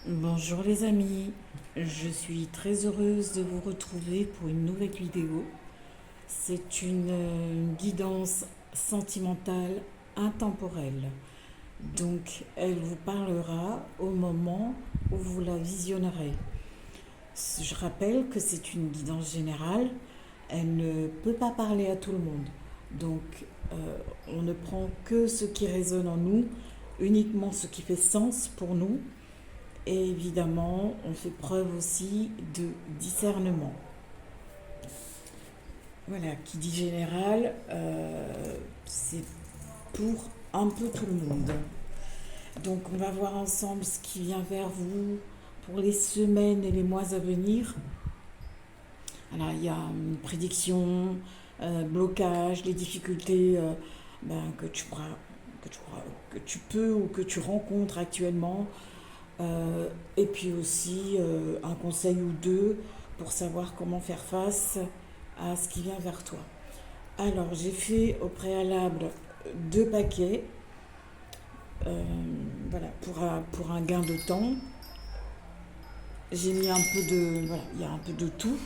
Bonjour les amis, je suis très heureuse de vous retrouver pour une nouvelle vidéo. C'est une guidance sentimentale intemporelle. Donc elle vous parlera au moment où vous la visionnerez. Je rappelle que c'est une guidance générale, elle ne peut pas parler à tout le monde. Donc on ne prend que ce qui résonne en nous, uniquement ce qui fait sens pour nous. Et évidemment, on fait preuve aussi de discernement. Voilà, qui dit général, c'est pour un peu tout le monde. Donc on va voir ensemble ce qui vient vers vous pour les semaines et les mois à venir. Alors il y a une prédiction, blocage, les difficultés que tu peux ou que tu rencontres actuellement. Et puis aussi un conseil ou deux pour savoir comment faire face à ce qui vient vers toi. Alors, j'ai fait au préalable deux paquets, voilà, pour un gain de temps. J'ai mis un peu de, voilà, il y a un peu de tout.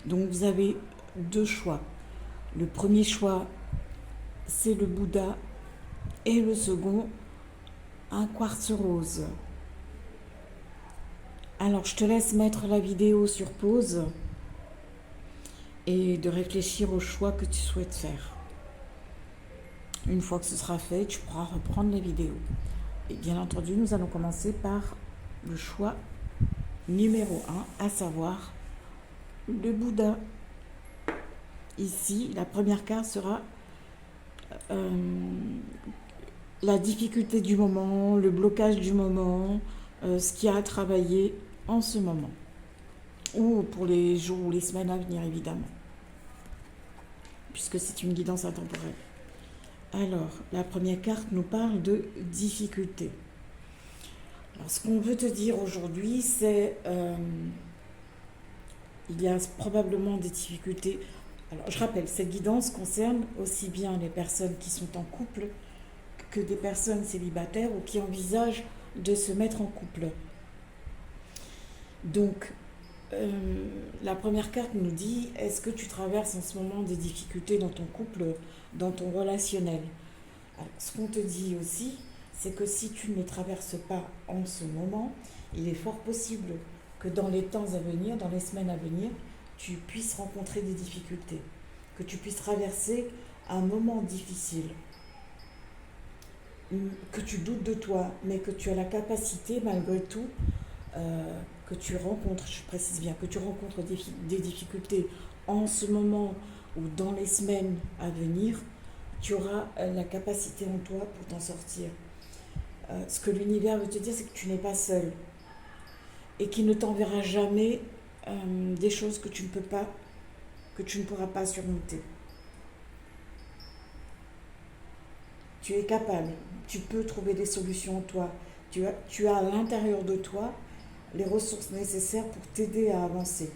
Donc, vous avez deux choix. Le premier choix, c'est le Bouddha, et le second, un quartz rose. Alors, je te laisse mettre la vidéo sur pause et de réfléchir au choix que tu souhaites faire. Une fois que ce sera fait, tu pourras reprendre les vidéos. Et bien entendu, nous allons commencer par le choix numéro un, à savoir le Bouddha. Ici, la première carte sera euh, la difficulté du moment, le blocage du moment, ce qui a à travailler en ce moment. Ou pour les jours ou les semaines à venir, évidemment. Puisque c'est une guidance intemporelle. Alors, la première carte nous parle de difficulté. Alors, ce qu'on veut te dire aujourd'hui, c'est il y a probablement des difficultés. Alors, je rappelle, cette guidance concerne aussi bien les personnes qui sont en couple que des personnes célibataires ou qui envisagent de se mettre en couple. Donc, la première carte nous dit, est-ce que tu traverses en ce moment des difficultés dans ton couple, dans ton relationnel? Alors, ce qu'on te dit aussi, c'est que si tu ne les traverses pas en ce moment, il est fort possible que dans les temps à venir, dans les semaines à venir, tu puisses rencontrer des difficultés, que tu puisses traverser un moment difficile, que tu doutes de toi, mais que tu as la capacité malgré tout, que tu rencontres, je précise bien, que tu rencontres des difficultés en ce moment ou dans les semaines à venir, tu auras la capacité en toi pour t'en sortir. Ce que l'univers veut te dire, c'est que tu n'es pas seul et qu'il ne t'enverra jamais des choses que tu ne peux pas, que tu ne pourras pas surmonter. Tu es capable, tu peux trouver des solutions en toi. Tu as à l'intérieur de toi les ressources nécessaires pour t'aider à avancer.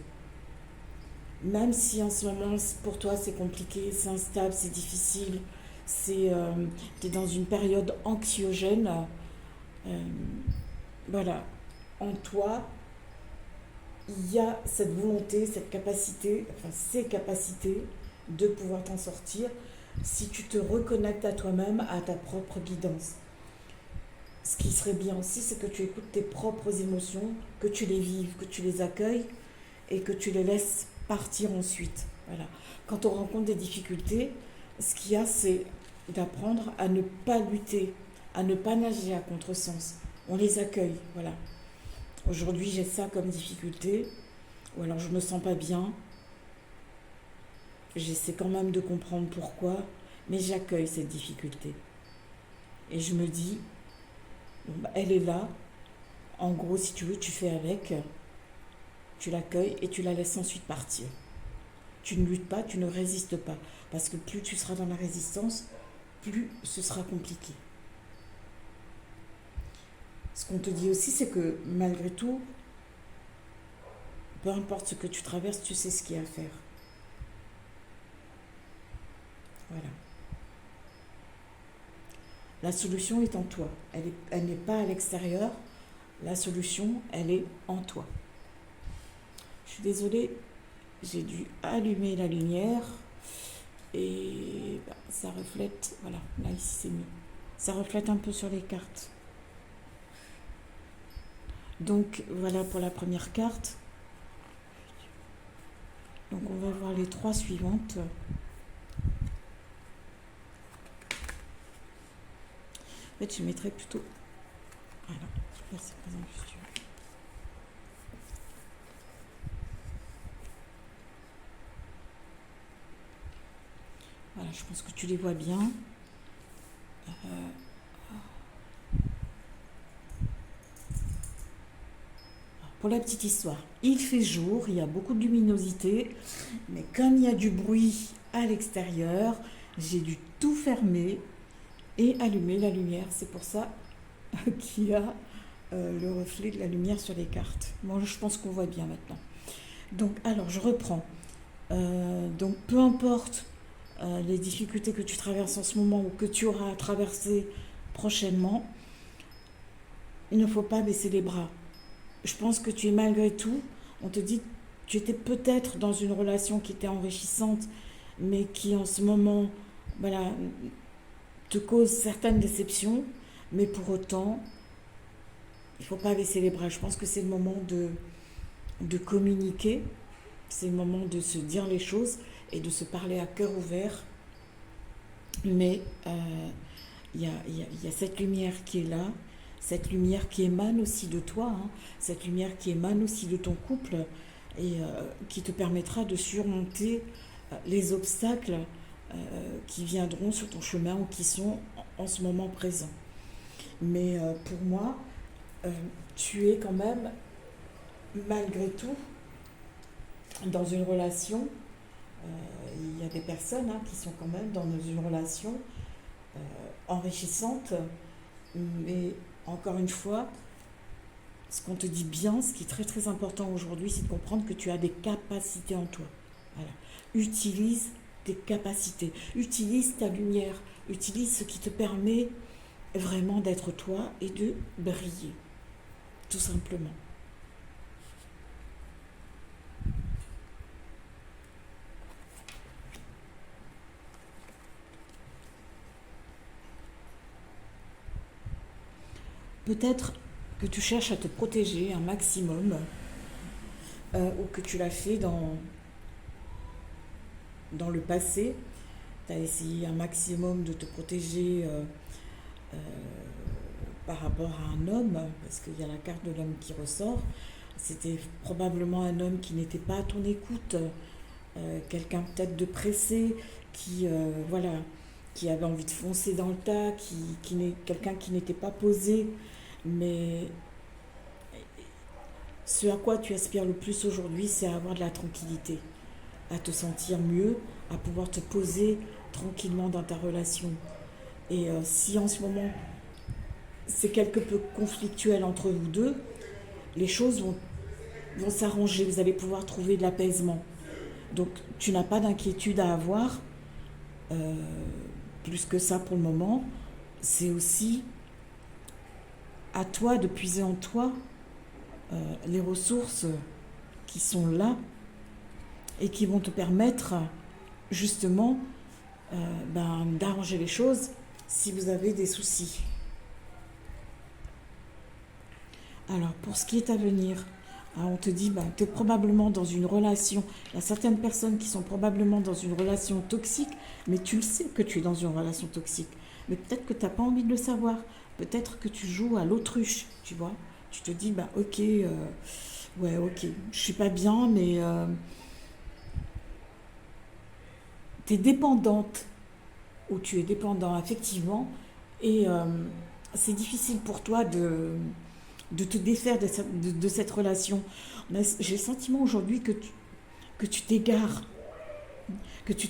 Même si en ce moment, pour toi, c'est compliqué, c'est instable, c'est difficile, tu es dans une période anxiogène, euh, voilà, en toi, il y a cette volonté, cette capacité, enfin ces capacités de pouvoir t'en sortir si tu te reconnectes à toi-même, à ta propre guidance. Ce qui serait bien aussi, c'est que tu écoutes tes propres émotions, que tu les vives, que tu les accueilles et que tu les laisses partir ensuite. Voilà. Quand on rencontre des difficultés, ce qu'il y a, c'est d'apprendre à ne pas lutter, à ne pas nager à contresens. On les accueille, voilà. Aujourd'hui, j'ai ça comme difficulté, ou alors je me sens pas bien. J'essaie quand même de comprendre pourquoi, mais j'accueille cette difficulté. Et je me dis, bon, bah, elle est là. En gros, si tu veux, tu fais avec, tu l'accueilles et tu la laisses ensuite partir. Tu ne luttes pas, tu ne résistes pas. Parce que plus tu seras dans la résistance, plus ce sera compliqué. Ce qu'on te dit aussi, c'est que malgré tout, peu importe ce que tu traverses, tu sais ce qu'il y a à faire. Voilà. La solution est en toi. Elle n'est pas à l'extérieur. La solution, elle est en toi. Je suis désolée, j'ai dû allumer la lumière et ça reflète, voilà, là ici c'est mieux. Ça reflète un peu sur les cartes. Donc voilà pour la première carte. Donc on va voir les 3 suivantes. En fait, je mettrai plutôt... Voilà, merci présent juste. Voilà, je pense que tu les vois bien. Pour la petite histoire, il fait jour, il y a beaucoup de luminosité, mais comme il y a du bruit à l'extérieur, j'ai dû tout fermer et allumer la lumière. C'est pour ça qu'il y a le reflet de la lumière sur les cartes. Moi, je pense qu'on voit bien maintenant. Donc, alors, je reprends. Donc, peu importe les difficultés que tu traverses en ce moment ou que tu auras à traverser prochainement, il ne faut pas baisser les bras. Je pense que tu es malgré tout, on te dit que tu étais peut-être dans une relation qui était enrichissante, mais qui en ce moment, voilà, te cause certaines déceptions, mais pour autant, il ne faut pas baisser les bras. Je pense que c'est le moment de communiquer, c'est le moment de se dire les choses et de se parler à cœur ouvert. Mais y a cette lumière qui est là, cette lumière qui émane aussi de toi, hein, cette lumière qui émane aussi de ton couple et qui te permettra de surmonter les obstacles qui viendront sur ton chemin ou qui sont en ce moment présents. Mais pour moi, tu es quand même, malgré tout, dans une relation. Il y a des personnes qui sont quand même dans une relation enrichissante, mais encore une fois, ce qu'on te dit bien, ce qui est très très important aujourd'hui, c'est de comprendre que tu as des capacités en toi. Voilà. Utilise tes capacités, utilise ta lumière, utilise ce qui te permet vraiment d'être toi et de briller, tout simplement. Peut-être que tu cherches à te protéger un maximum, ou que tu l'as fait dans le passé. Tu as essayé un maximum de te protéger euh, par rapport à un homme, parce qu'il y a la carte de l'homme qui ressort. C'était probablement un homme qui n'était pas à ton écoute, quelqu'un peut-être de pressé, voilà, qui avait envie de foncer dans le tas, quelqu'un qui n'était pas posé. Mais ce à quoi tu aspires le plus aujourd'hui, c'est à avoir de la tranquillité, à te sentir mieux, à pouvoir te poser tranquillement dans ta relation. Et si en ce moment c'est quelque peu conflictuel entre vous deux, les choses vont s'arranger, vous allez pouvoir trouver de l'apaisement. Donc tu n'as pas d'inquiétude à avoir, euh, plus que ça pour le moment. C'est aussi à toi de puiser en toi les ressources qui sont là et qui vont te permettre justement d'arranger les choses si vous avez des soucis. Alors, pour ce qui est à venir, on te dit, tu es probablement dans une relation. Il y a certaines personnes qui sont probablement dans une relation toxique, mais tu le sais que tu es dans une relation toxique. Mais peut-être que tu n'as pas envie de le savoir. Peut-être que tu joues à l'autruche, tu vois. Tu te dis, ok, ouais, ok, je suis pas bien, mais tu es dépendante, ou tu es dépendant affectivement, et c'est difficile pour toi de te défaire de cette relation. J'ai le sentiment aujourd'hui que tu t'égares, que tu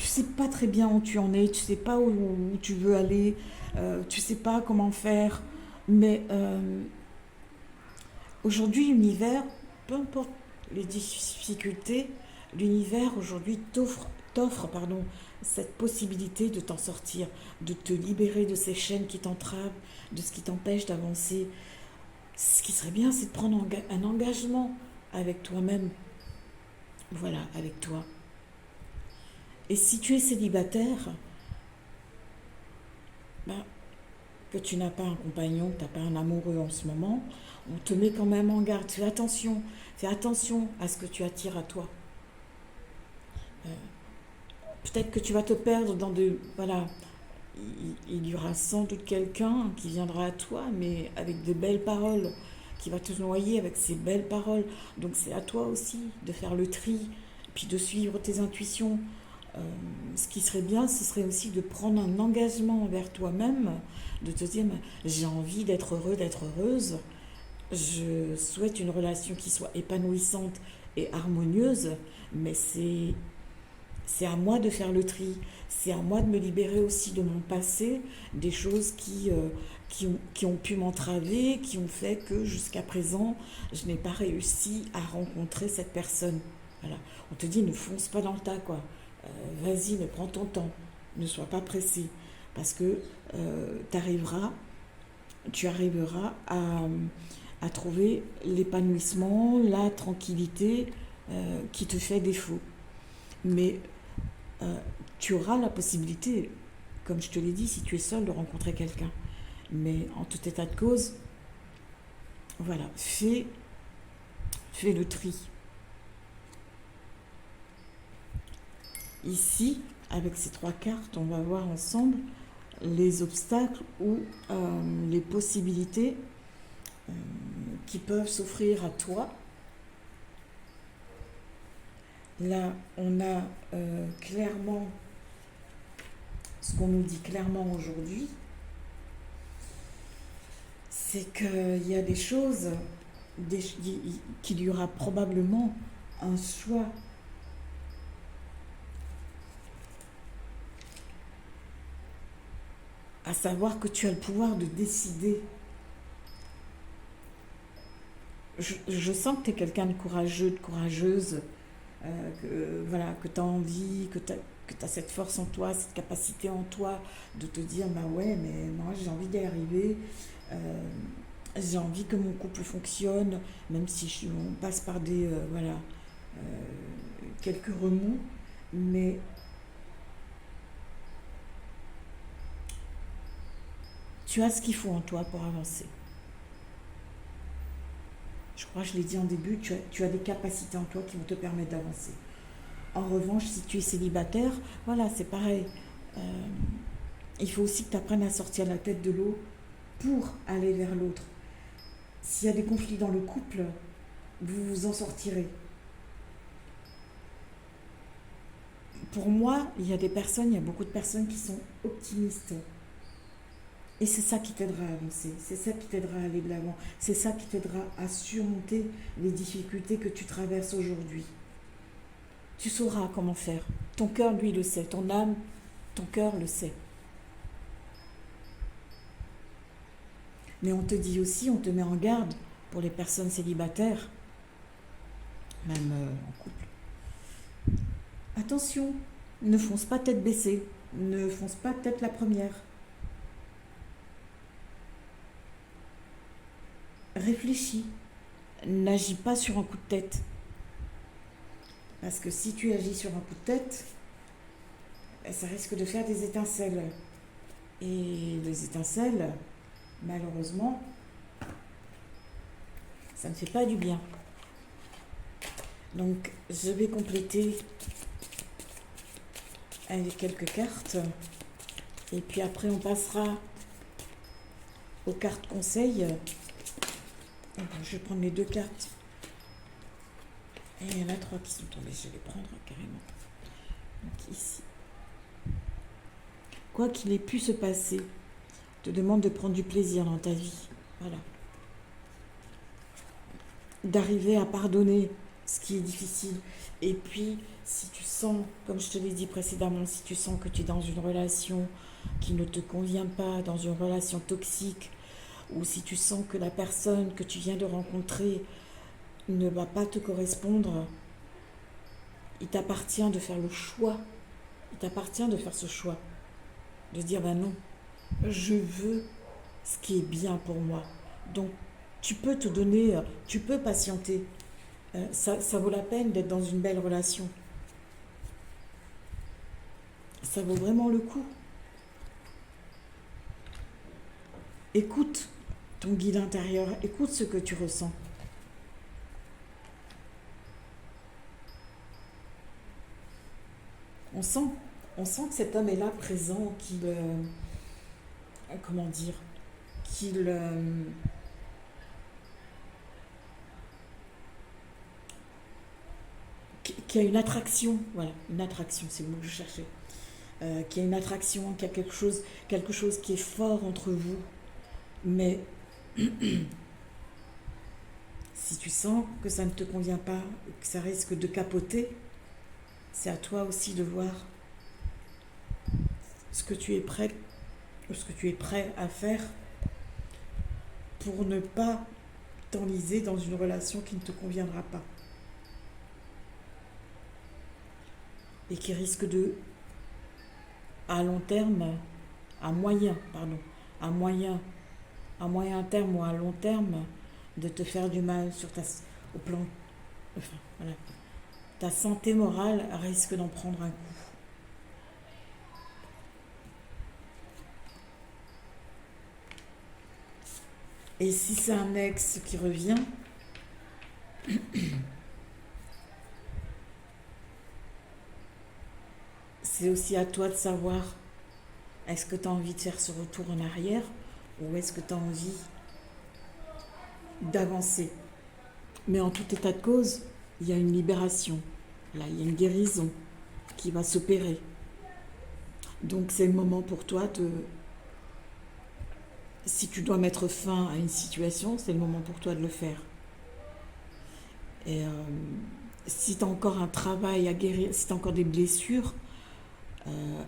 sais pas très bien où tu en es, tu sais pas où tu veux aller, tu sais pas comment faire, mais aujourd'hui l'univers, peu importe les difficultés, l'univers aujourd'hui t'offre cette possibilité de t'en sortir, de te libérer de ces chaînes qui t'entravent, de ce qui t'empêche d'avancer. Ce qui serait bien, c'est de prendre un engagement avec toi-même. Voilà, avec toi. Et si tu es célibataire, ben, que tu n'as pas un compagnon, que tu n'as pas un amoureux en ce moment, on te met quand même en garde. Fais attention à ce que tu attires à toi. Euh, Peut-être que tu vas te perdre dans de... Voilà, il y aura sans doute quelqu'un qui viendra à toi, mais avec de belles paroles, qui va te noyer avec ces belles paroles. Donc c'est à toi aussi de faire le tri, puis de suivre tes intuitions. Euh, Ce qui serait bien, ce serait aussi de prendre un engagement envers toi-même, de te dire, j'ai envie d'être heureux, d'être heureuse, je souhaite une relation qui soit épanouissante et harmonieuse, mais c'est à moi de faire le tri. C'est à moi de me libérer aussi de mon passé, des choses qui ont pu m'entraver, qui ont fait que jusqu'à présent, je n'ai pas réussi à rencontrer cette personne. Voilà. On te dit, ne fonce pas dans le tas, quoi. Vas-y, ne prends ton temps. Ne sois pas pressé. Parce que t'arriveras, tu arriveras à trouver l'épanouissement, la tranquillité qui te fait défaut. Mais euh, tu auras la possibilité, comme je te l'ai dit, si tu es seul, de rencontrer quelqu'un. Mais en tout état de cause, voilà, fais le tri. Ici, avec ces trois cartes, on va voir ensemble les obstacles ou les possibilités euh, qui peuvent s'offrir à toi. Là, on a clairement ce qu'on nous dit clairement aujourd'hui, c'est qu'il y a des choses, qu'il y aura probablement un choix. À savoir que tu as le pouvoir de décider. Je sens que tu es quelqu'un de courageux, de courageuse, voilà, que tu as envie, que tu as cette force en toi, cette capacité en toi de te dire, bah ouais, mais moi j'ai envie d'y arriver, euh, j'ai envie que mon couple fonctionne, même si on passe par des, voilà, quelques remous, mais tu as ce qu'il faut en toi pour avancer. Je crois que je l'ai dit en début, tu as des capacités en toi qui vont te permettre d'avancer. En revanche, si tu es célibataire, voilà, c'est pareil. Euh, il faut aussi que tu apprennes à sortir la tête de l'eau pour aller vers l'autre. S'il y a des conflits dans le couple, vous vous en sortirez. Pour moi, il y a beaucoup de personnes qui sont optimistes. Et c'est ça qui t'aidera à avancer, c'est ça qui t'aidera à aller de l'avant, c'est ça qui t'aidera à surmonter les difficultés que tu traverses aujourd'hui. Tu sauras comment faire. Ton cœur, lui, le sait. Ton âme, ton cœur le sait. Mais on te dit aussi, on te met en garde pour les personnes célibataires, même en couple. Attention, ne fonce pas tête baissée, ne fonce pas tête la première. Réfléchis, n'agis pas sur un coup de tête. Parce que si tu agis sur un coup de tête, ça risque de faire des étincelles. Et les étincelles, malheureusement, ça ne fait pas du bien. Donc, je vais compléter avec quelques cartes. Et puis après, on passera aux cartes conseils. Je vais prendre les deux cartes. Et il y en a trois qui sont tombées. Je vais les prendre carrément. Donc ici. Quoi qu'il ait pu se passer, te demande de prendre du plaisir dans ta vie. Voilà. D'arriver à pardonner ce qui est difficile. Et puis, si tu sens, comme je te l'ai dit précédemment, si tu sens que tu es dans une relation qui ne te convient pas, dans une relation toxique, ou si tu sens que la personne que tu viens de rencontrer ne va pas te correspondre, il t'appartient de faire le choix Il t'appartient de faire ce choix, de dire ben non, je veux ce qui est bien pour moi. Donc tu peux te donner, tu peux patienter. Ça vaut la peine d'être dans une belle relation. Ça vaut vraiment le coup. Écoute ton guide intérieur, écoute ce que tu ressens. On sent, on sent que cet homme est là présent, comment dire, qu'il, qu'il y a une attraction, voilà, une attraction, c'est le mot que je cherchais. Qu'il y a une attraction, qu'il y a quelque chose qui est fort entre vous. Mais si tu sens que ça ne te convient pas, que ça risque de capoter, c'est à toi aussi de voir ce que tu es prêt, ce que tu es prêt à faire pour ne pas t'enliser dans une relation qui ne te conviendra pas et qui risque de, à long terme, à moyen, pardon, à moyen, à moyen terme ou à long terme, de te faire du mal au plan, enfin, voilà. Ta santé morale risque d'en prendre un coup. Et si c'est un ex qui revient, c'est aussi à toi de savoir, est-ce que tu as envie de faire ce retour en arrière ou est-ce que tu as envie d'avancer. Mais en tout état de cause, il y a une libération, là, il y a une guérison qui va s'opérer. Donc c'est le moment pour toi de... Si tu dois mettre fin à une situation, c'est le moment pour toi de le faire. Et si tu as encore un travail à guérir, si tu as encore des blessures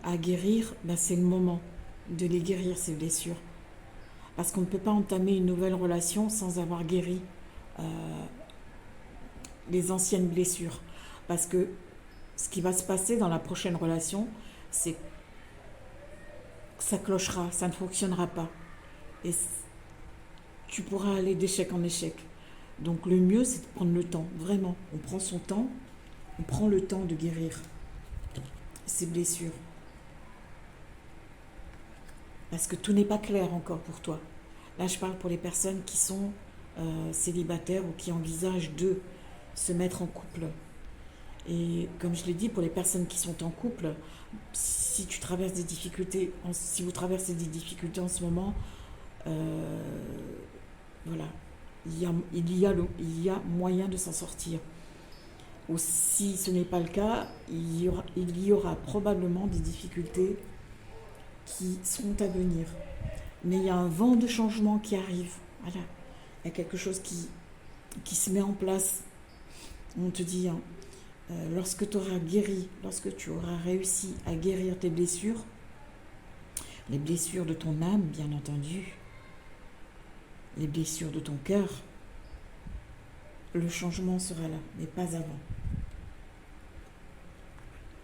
à guérir, ben c'est le moment de les guérir, ces blessures. Parce qu'on ne peut pas entamer une nouvelle relation sans avoir guéri euh, les anciennes blessures. Parce que ce qui va se passer dans la prochaine relation, c'est que ça clochera, ça ne fonctionnera pas. Et tu pourras aller d'échec en échec. Donc le mieux, c'est de prendre le temps, vraiment. On prend son temps, on prend le temps de guérir ces blessures. Parce que tout n'est pas clair encore pour toi. Là, je parle pour les personnes qui sont célibataires ou qui envisagent de se mettre en couple. Et comme je l'ai dit, pour les personnes qui sont en couple, si tu traverses des difficultés, si vous traversez des difficultés en ce moment, voilà, il y a moyen de s'en sortir. Ou si ce n'est pas le cas, il y aura probablement des difficultés qui seront à venir. Mais il y a un vent de changement qui arrive. Voilà. Il y a quelque chose qui se met en place. On te dit, hein, lorsque tu auras guéri, lorsque tu auras réussi à guérir tes blessures, les blessures de ton âme, bien entendu, les blessures de ton cœur, le changement sera là, mais pas avant.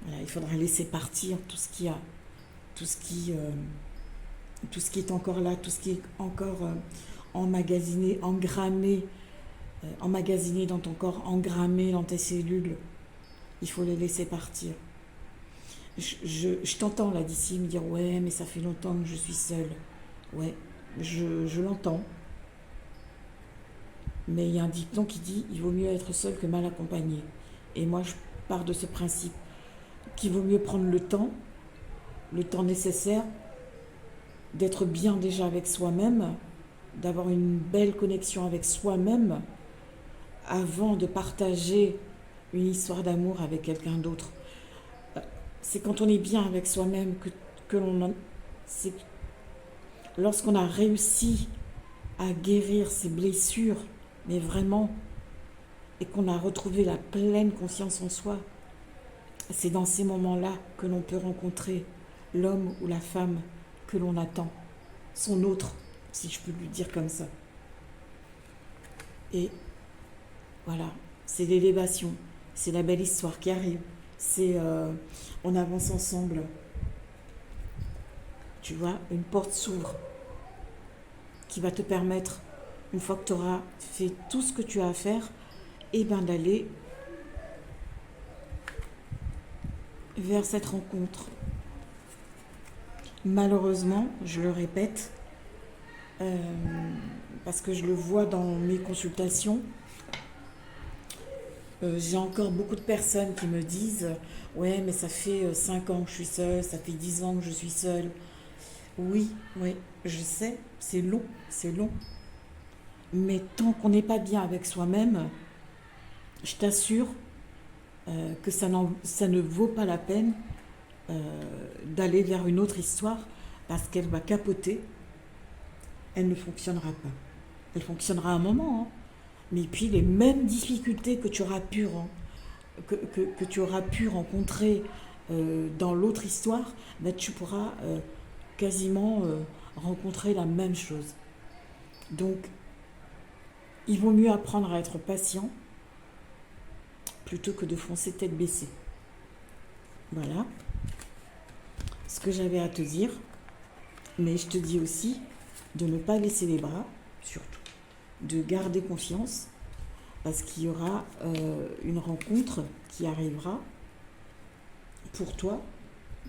Voilà, il faudra laisser partir tout ce qui a, tout ce qui est encore là, tout ce qui est encore emmagasiné, emmagasiné dans ton corps, engrammé dans tes cellules. Il faut les laisser partir. Je t'entends là d'ici me dire ouais, mais ça fait longtemps que je suis seule. Ouais, je l'entends. Mais il y a un dicton qui dit il vaut mieux être seul que mal accompagné. Et moi, je pars de ce principe qu'il vaut mieux prendre le temps nécessaire d'être bien déjà avec soi-même, d'avoir une belle connexion avec soi-même avant de partager une histoire d'amour avec quelqu'un d'autre. C'est quand on est bien avec soi-même que c'est lorsqu'on a réussi à guérir ses blessures, mais vraiment, et qu'on a retrouvé la pleine conscience en soi, c'est dans ces moments-là que l'on peut rencontrer l'homme ou la femme que l'on attend, son autre, si je peux lui dire comme ça. Et voilà, c'est l'élévation, c'est la belle histoire qui arrive, C'est on avance ensemble. Tu vois, une porte s'ouvre qui va te permettre, une fois que tu auras fait tout ce que tu as à faire, et ben d'aller vers cette rencontre. Malheureusement, je le répète, euh, parce que je le vois dans mes consultations, j'ai encore beaucoup de personnes qui me disent ouais, mais ça fait 5 ans que je suis seule, ça fait 10 ans que je suis seule. Oui, oui, je sais, c'est long, c'est long. Mais tant qu'on n'est pas bien avec soi-même, je t'assure que ça ne vaut pas la peine d'aller vers une autre histoire parce qu'elle va capoter, elle ne fonctionnera pas. Elle fonctionnera un moment, hein. Mais puis les mêmes difficultés que tu auras que tu auras pu rencontrer dans l'autre histoire, ben, tu pourras quasiment rencontrer la même chose. Donc, il vaut mieux apprendre à être patient plutôt que de foncer tête baissée. Voilà ce que j'avais à te dire. Mais je te dis aussi de ne pas laisser les bras, surtout. De garder confiance parce qu'il y aura une rencontre qui arrivera pour toi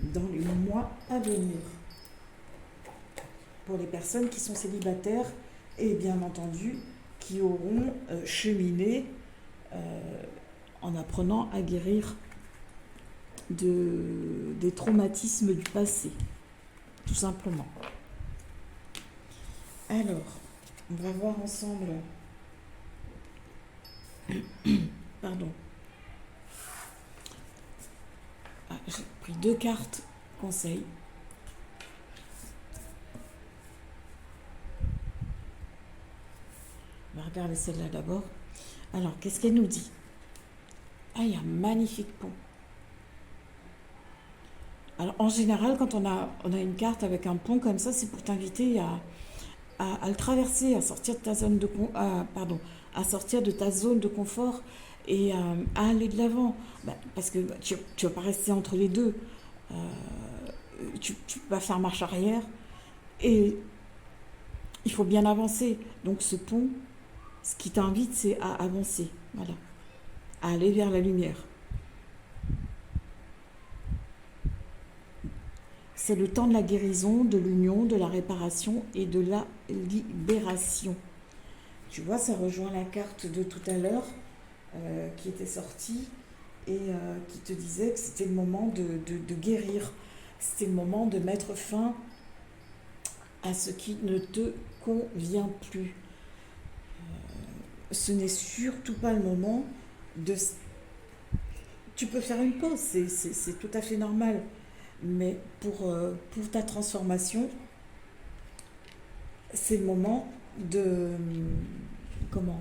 dans les mois à venir. Pour les personnes qui sont célibataires et bien entendu qui auront cheminé en apprenant à guérir des traumatismes du passé, tout simplement. Alors, on va voir ensemble. Pardon. J'ai pris 2 cartes conseils. On va regarder celle-là d'abord. Alors, qu'est-ce qu'elle nous dit? Ah, il y a un magnifique pont. Alors, en général, quand on a une carte avec un pont comme ça, c'est pour t'inviter à le traverser, à sortir de ta zone de à sortir de ta zone de confort et à aller de l'avant. Parce que tu ne vas pas rester entre les deux. Euh, tu vas faire marche arrière et il faut bien avancer. Donc ce pont, ce qui t'invite, c'est à avancer, voilà, à aller vers la lumière. C'est le temps de la guérison, de l'union, de la réparation et de la libération. Tu vois, ça rejoint la carte de tout à l'heure qui était sortie et qui te disait que c'était le moment de guérir. C'était le moment de mettre fin à ce qui ne te convient plus. Ce n'est surtout pas le moment de... Tu peux faire une pause, c'est tout à fait normal. Mais pour ta transformation, c'est le moment de... Comment?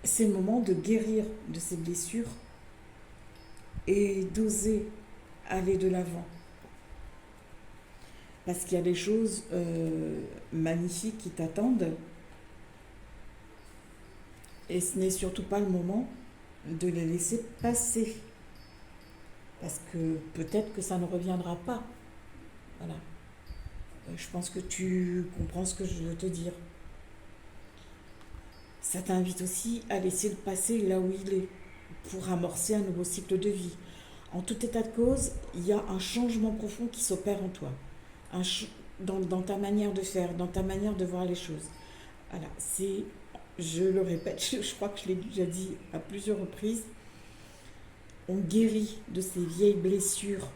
C'est le moment de guérir de ces blessures et d'oser aller de l'avant. Parce qu'il y a des choses magnifiques qui t'attendent. Et ce n'est surtout pas le moment de les laisser passer. Parce que peut-être que ça ne reviendra pas. Voilà. Je pense que tu comprends ce que je veux te dire. Ça t'invite aussi à laisser le passé là où il est, pour amorcer un nouveau cycle de vie. En tout état de cause, il y a un changement profond qui s'opère en toi. Dans ta manière de faire, dans ta manière de voir les choses. Voilà, je le répète, je crois que je l'ai déjà dit à plusieurs reprises, on guérit de ces vieilles blessures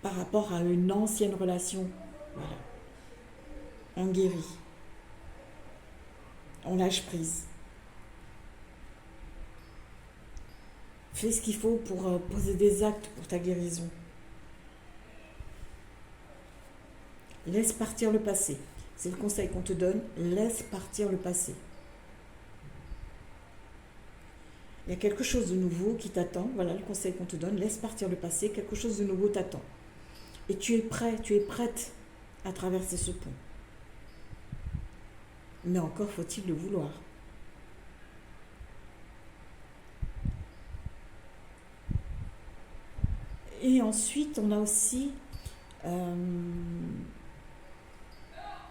par rapport à une ancienne relation. Voilà. On guérit. On lâche prise. Fais ce qu'il faut pour poser des actes pour ta guérison. Laisse partir le passé. C'est le conseil qu'on te donne. Laisse partir le passé. Il y a quelque chose de nouveau qui t'attend. Voilà le conseil qu'on te donne. Laisse partir le passé. Quelque chose de nouveau t'attend. Et tu es prêt, tu es prête à traverser ce pont. Mais encore faut-il le vouloir. Et ensuite, on a aussi, euh,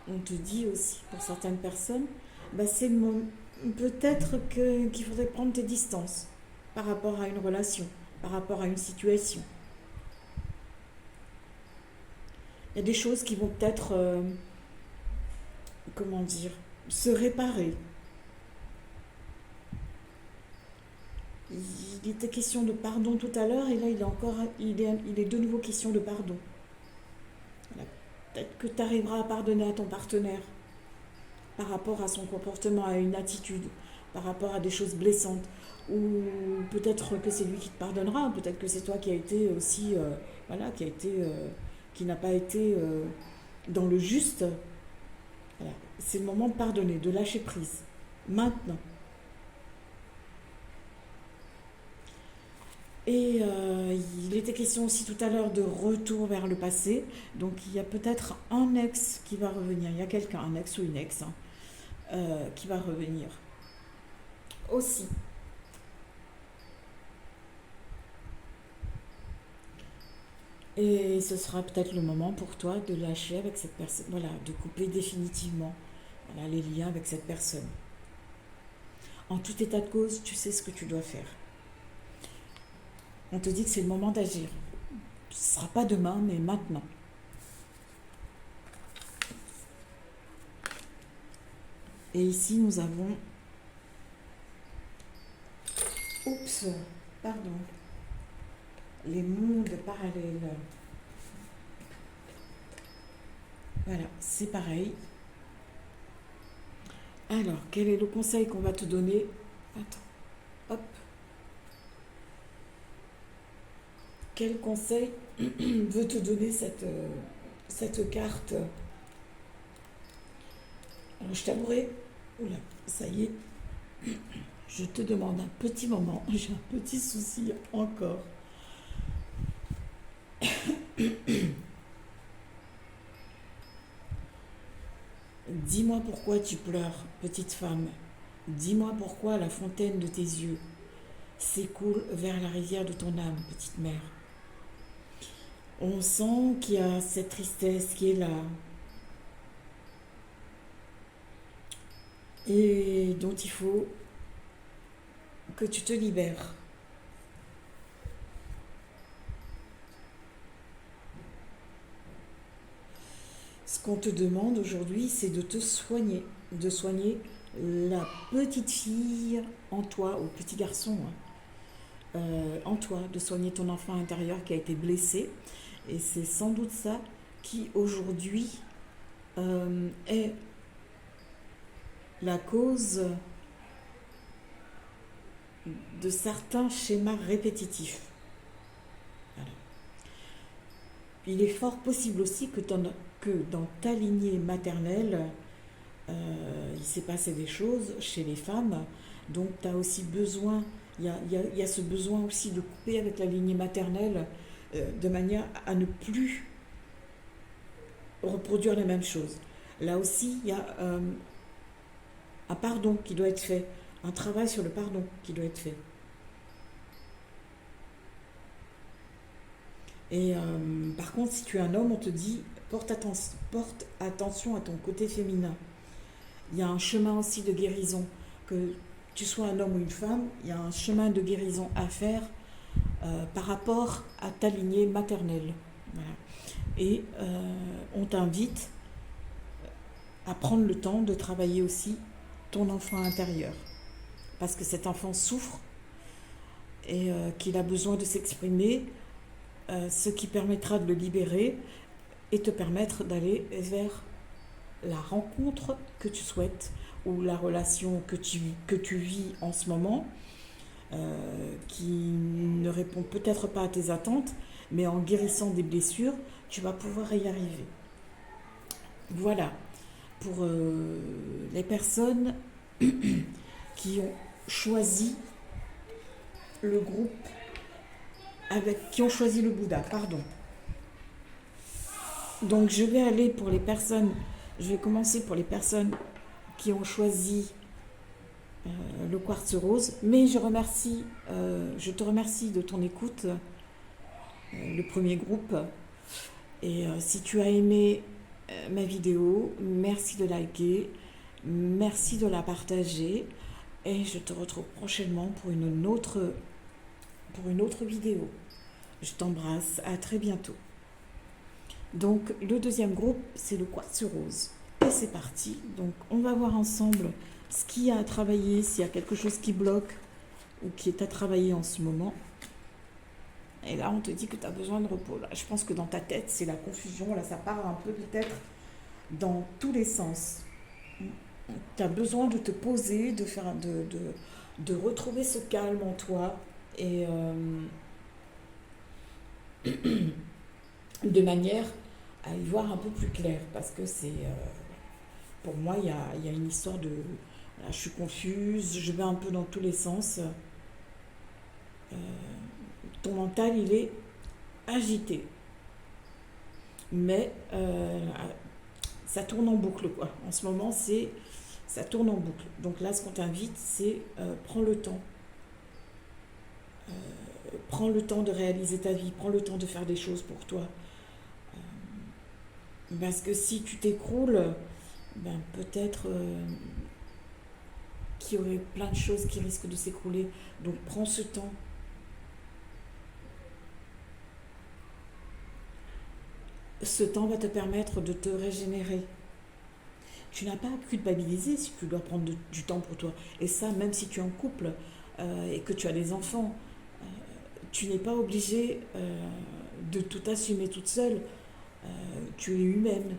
on te dit aussi pour certaines personnes, bah, peut-être qu'il faudrait prendre tes distances par rapport à une relation, par rapport à une situation. Il y a des choses qui vont peut-être, comment dire, se réparer. Il était question de pardon tout à l'heure et là il est de nouveau question de pardon. Voilà. Peut-être que tu arriveras à pardonner à ton partenaire par rapport à son comportement, à une attitude, par rapport à des choses blessantes. Ou peut-être que c'est lui qui te pardonnera, peut-être que c'est toi qui a été aussi, voilà, qui n'a pas été dans le juste. Voilà. C'est le moment de pardonner, de lâcher prise. Maintenant. Et il était question aussi tout à l'heure de retour vers le passé. Donc il y a peut-être un ex qui va revenir. Il y a quelqu'un, un ex ou une ex, hein, qui va revenir. Aussi. Et ce sera peut-être le moment pour toi de lâcher avec cette personne. Voilà, de couper définitivement, voilà, les liens avec cette personne. En tout état de cause, tu sais ce que tu dois faire. On te dit que c'est le moment d'agir. Ce ne sera pas demain, mais maintenant. Et ici, nous avons... Oups, pardon. Les mondes parallèles. Voilà, c'est pareil. Alors, quel est le conseil qu'on va te donner? Attends, hop. Quel conseil veut te donner cette carte? Alors, je t'avouerai, oula, ça y est, je te demande un petit moment, j'ai un petit souci encore. Dis-moi pourquoi tu pleures, petite femme. Dis-moi pourquoi la fontaine de tes yeux s'écoule vers la rivière de ton âme, petite mère. On sent qu'il y a cette tristesse qui est là et dont il faut que tu te libères. Ce qu'on te demande aujourd'hui, c'est de soigner la petite fille en toi, ou petit garçon, hein, en toi, de soigner ton enfant intérieur qui a été blessé. Et c'est sans doute ça qui aujourd'hui est la cause de certains schémas répétitifs. Voilà. Il est fort possible aussi que dans ta lignée maternelle, il s'est passé des choses chez les femmes, donc tu as aussi besoin, il y a ce besoin aussi de couper avec la lignée maternelle de manière à ne plus reproduire les mêmes choses. Là aussi, il y a un pardon qui doit être fait, un travail sur le pardon qui doit être fait. Et par contre, si tu es un homme, on te dit porte attention à ton côté féminin. Il y a un chemin aussi de guérison. Que tu sois un homme ou une femme, il y a un chemin de guérison à faire par rapport à ta lignée maternelle. Voilà. Et on t'invite à prendre le temps de travailler aussi ton enfant intérieur. Parce que cet enfant souffre et qu'il a besoin de s'exprimer, ce qui permettra de le libérer et te permettre d'aller vers la rencontre que tu souhaites ou la relation que tu vis en ce moment, qui ne répond peut-être pas à tes attentes, mais en guérissant des blessures, tu vas pouvoir y arriver. Voilà, pour les personnes qui ont choisi le groupe, qui ont choisi le Bouddha, pardon. Donc je vais commencer pour les personnes qui ont choisi le quartz rose, mais je te remercie de ton écoute le premier groupe. Et si tu as aimé ma vidéo, merci de liker, merci de la partager. Et je te retrouve prochainement pour une autre vidéo. Je t'embrasse, à très bientôt. Donc le deuxième groupe, c'est le quartz rose. Et c'est parti. Donc on va voir ensemble ce qu'il y a à travailler, s'il y a quelque chose qui bloque ou qui est à travailler en ce moment. Et là, on te dit que tu as besoin de repos. Là, je pense que dans ta tête, c'est la confusion. Là, ça part un peu peut-être dans tous les sens. Tu as besoin de te poser, de retrouver ce calme en toi et de manière à y voir un peu plus clair. Parce que pour moi, il y a une histoire de... Là, je suis confuse, je vais un peu dans tous les sens. Ton mental, il est agité. Mais ça tourne en boucle, quoi. En ce moment, ça tourne en boucle. Donc là, ce qu'on t'invite, c'est prends le temps. Prends le temps de réaliser ta vie, prends le temps de faire des choses pour toi. Parce que si tu t'écroules, ben, peut-être qu'il y aurait plein de choses qui risquent de s'écrouler. Donc prends ce temps. Ce temps va te permettre de te régénérer. Tu n'as pas à culpabiliser si tu dois prendre du temps pour toi. Et ça, même si tu es en couple et que tu as des enfants, tu n'es pas obligé de tout assumer toute seule. Tu es humaine.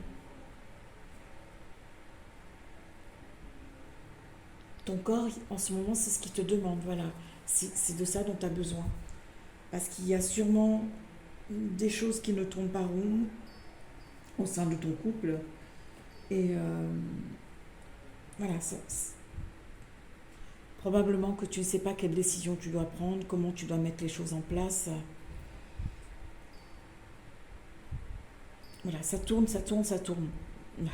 Ton corps, en ce moment, c'est ce qu'il te demande. Voilà. C'est de ça dont tu as besoin. Parce qu'il y a sûrement des choses qui ne tournent pas rond au sein de ton couple. Et voilà, probablement que tu ne sais pas quelle décision tu dois prendre, comment tu dois mettre les choses en place. Voilà, ça tourne, ça tourne, ça tourne.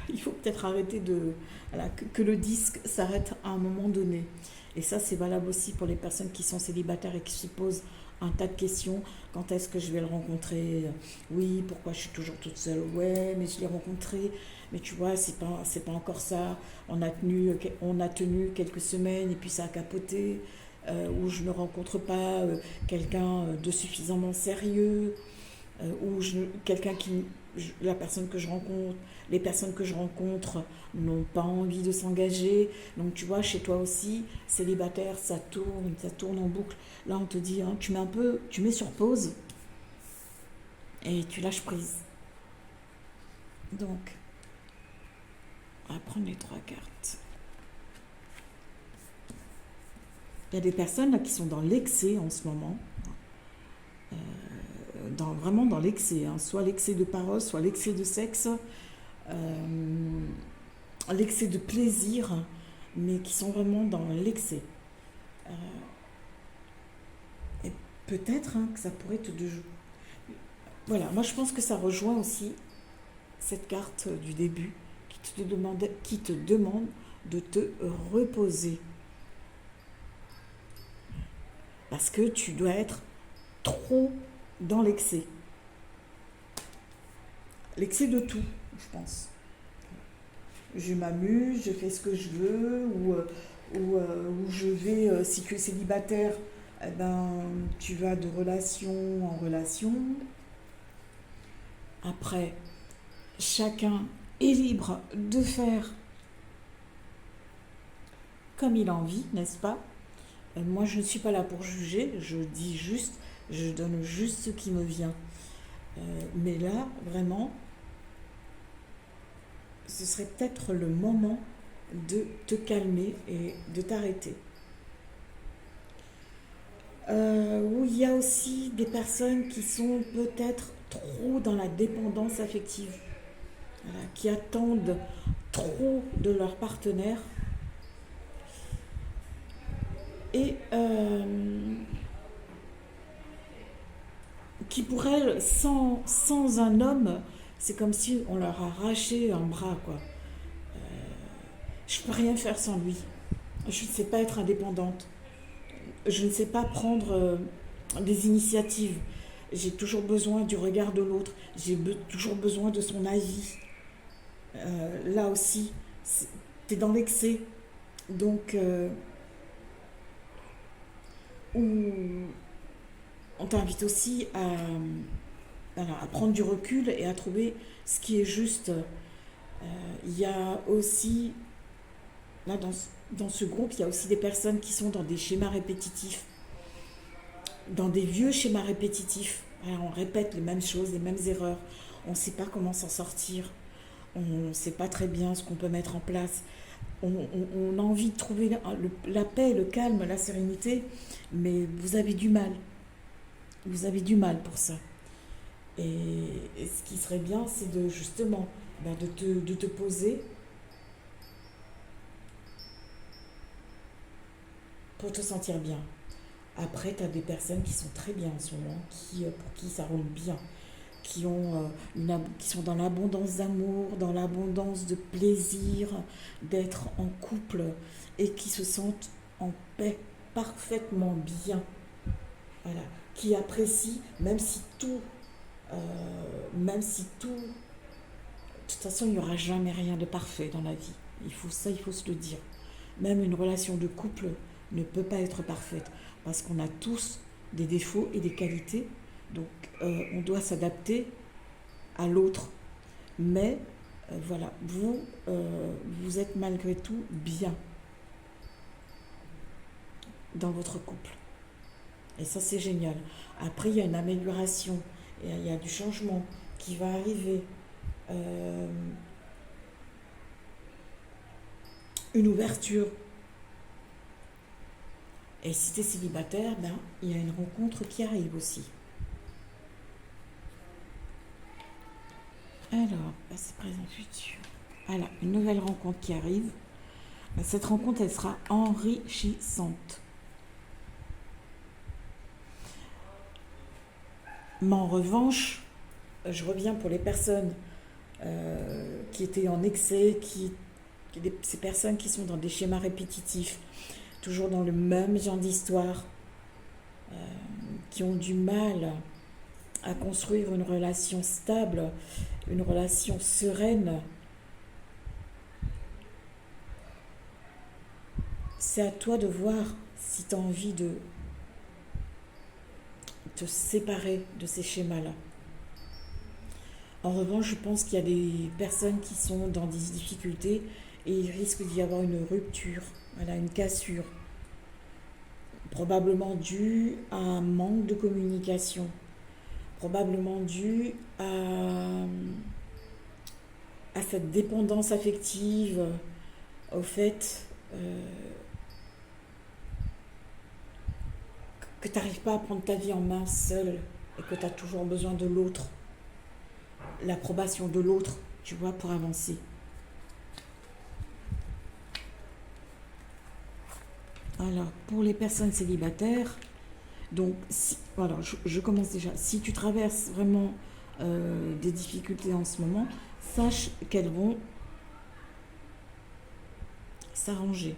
Il faut peut-être arrêter voilà, que le disque s'arrête à un moment donné. Et ça, c'est valable aussi pour les personnes qui sont célibataires et qui se posent un tas de questions. Quand est-ce que je vais le rencontrer? Oui, pourquoi je suis toujours toute seule? Ouais, mais je l'ai rencontré. Mais tu vois, c'est pas encore ça. On a tenu quelques semaines et puis ça a capoté. Ou je ne rencontre pas quelqu'un de suffisamment sérieux. La personne que je rencontre, les personnes que je rencontre n'ont pas envie de s'engager. Donc tu vois, chez toi aussi, célibataire, ça tourne en boucle. Là, on te dit, hein, tu mets sur pause et tu lâches prise. Donc, on va prendre les 3 cartes. Il y a des personnes là qui sont dans l'excès en ce moment. Vraiment dans l'excès, hein. Soit l'excès de parole, soit l'excès de sexe, l'excès de plaisir, mais qui sont vraiment dans l'excès. Et peut-être que ça pourrait te... Voilà, moi je pense que ça rejoint aussi cette carte du début qui te demande de te reposer. Parce que tu dois être trop dans l'excès. L'excès de tout, je pense. Je m'amuse, je fais ce que je veux, ou je vais, si tu es célibataire, eh ben, tu vas de relation en relation. Après, chacun est libre de faire comme il a envie, n'est-ce pas? Moi, je ne suis pas là pour juger, je donne juste ce qui me vient. Mais là, vraiment, ce serait peut-être le moment de te calmer et de t'arrêter. Où il y a aussi des personnes qui sont peut-être trop dans la dépendance affective, voilà, qui attendent trop de leur partenaire et qui pour elles, sans un homme, c'est comme si on leur arrachait un bras, quoi. Je peux rien faire sans lui. Je ne sais pas être indépendante. Je ne sais pas prendre des initiatives. j'ai toujours besoin du regard de l'autre, toujours besoin de son avis. Là aussi, tu es dans l'excès. Donc, on t'invite aussi à prendre du recul et à trouver ce qui est juste. Il y a aussi, là dans ce groupe, il y a aussi des personnes qui sont dans des schémas répétitifs, dans des vieux schémas répétitifs. Alors, on répète les mêmes choses, les mêmes erreurs. On ne sait pas comment s'en sortir. On ne sait pas très bien ce qu'on peut mettre en place. On a envie de trouver la paix, le calme, la sérénité, mais vous avez du mal. Vous avez du mal pour ça. Et ce qui serait bien, c'est de justement de te poser pour te sentir bien. Après, tu as des personnes qui sont très bien en ce moment, pour qui ça roule bien, qui sont dans l'abondance d'amour, dans l'abondance de plaisir, d'être en couple et qui se sentent en paix, parfaitement bien. Voilà. Qui apprécient, de toute façon, il n'y aura jamais rien de parfait dans la vie. Il faut se le dire. Même une relation de couple ne peut pas être parfaite parce qu'on a tous des défauts et des qualités. Donc, on doit s'adapter à l'autre. Mais, voilà, vous êtes malgré tout bien dans votre couple. Et ça, c'est génial. Après, il y a une amélioration, il y a du changement qui va arriver. Une ouverture. Et si tu es célibataire, il y a une rencontre qui arrive aussi. Alors, passé, présent, futur. Voilà, une nouvelle rencontre qui arrive. Cette rencontre, elle sera enrichissante. Mais en revanche, je reviens pour les personnes qui étaient en excès, ces personnes qui sont dans des schémas répétitifs, toujours dans le même genre d'histoire, qui ont du mal à construire une relation stable, une relation sereine. C'est à toi de voir si tu as envie de te séparer de ces schémas-là. En revanche, je pense qu'il y a des personnes qui sont dans des difficultés et il risque d'y avoir une rupture, voilà, une cassure, probablement due à un manque de communication, probablement due à cette dépendance affective, au fait que tu n'arrives pas à prendre ta vie en main seule et que tu as toujours besoin de l'autre, l'approbation de l'autre, tu vois, pour avancer. Alors, pour les personnes célibataires, donc, voilà, je commence déjà. Si tu traverses vraiment des difficultés en ce moment, sache qu'elles vont s'arranger.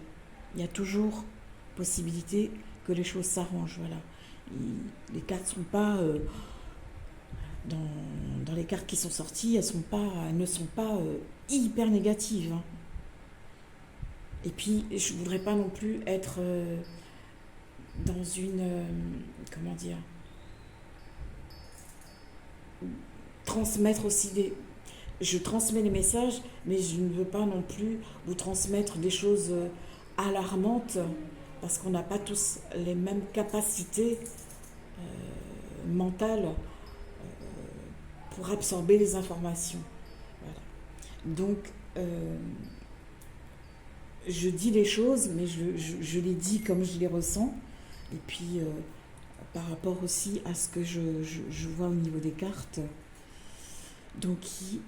Il y a toujours possibilité que les choses s'arrangent. Voilà. Les cartes sont pas dans les cartes qui sont sorties, elles ne sont pas hyper négatives. Hein. Et puis, je voudrais pas non plus être dans une comment dire, transmettre aussi je transmets les messages, mais je ne veux pas non plus vous transmettre des choses alarmantes parce qu'on n'a pas tous les mêmes capacités mentales pour absorber les informations. Voilà. Donc, je dis les choses, mais je les dis comme je les ressens. Et puis, par rapport aussi à ce que je vois au niveau des cartes. Donc,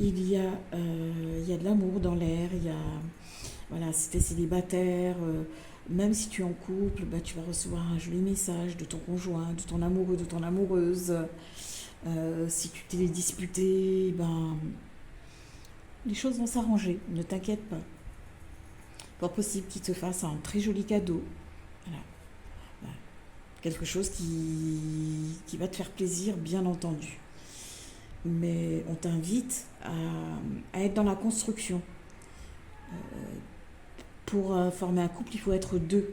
il y a de l'amour dans l'air. Voilà, si tu es célibataire, même si tu es en couple, tu vas recevoir un joli message de ton conjoint, de ton amoureux, de ton amoureuse. Si tu t'es disputé, les choses vont s'arranger. Ne t'inquiète pas. Pas possible qu'il te fasse un très joli cadeau. Voilà. quelque chose qui va te faire plaisir, bien entendu. Mais on t'invite à être dans la construction. Pour former un couple, il faut être deux.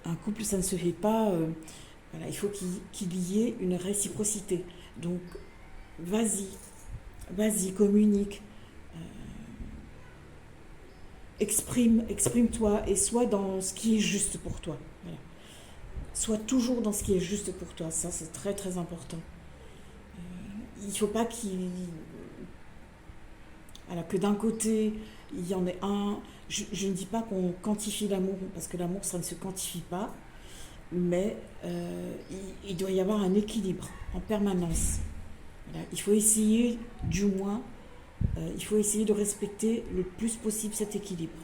Un couple, ça ne se fait pas. Voilà, il faut qu'il y ait une réciprocité. Donc, vas-y, communique. Exprime-toi et sois dans ce qui est juste pour toi. Voilà. Sois toujours dans ce qui est juste pour toi. Ça, c'est très, très important. Il ne faut pas que d'un côté, il y en ait un. Je ne dis pas qu'on quantifie l'amour, parce que l'amour, ça ne se quantifie pas, mais il doit y avoir un équilibre en permanence. Voilà. Il faut essayer, du moins, il faut essayer de respecter le plus possible cet équilibre.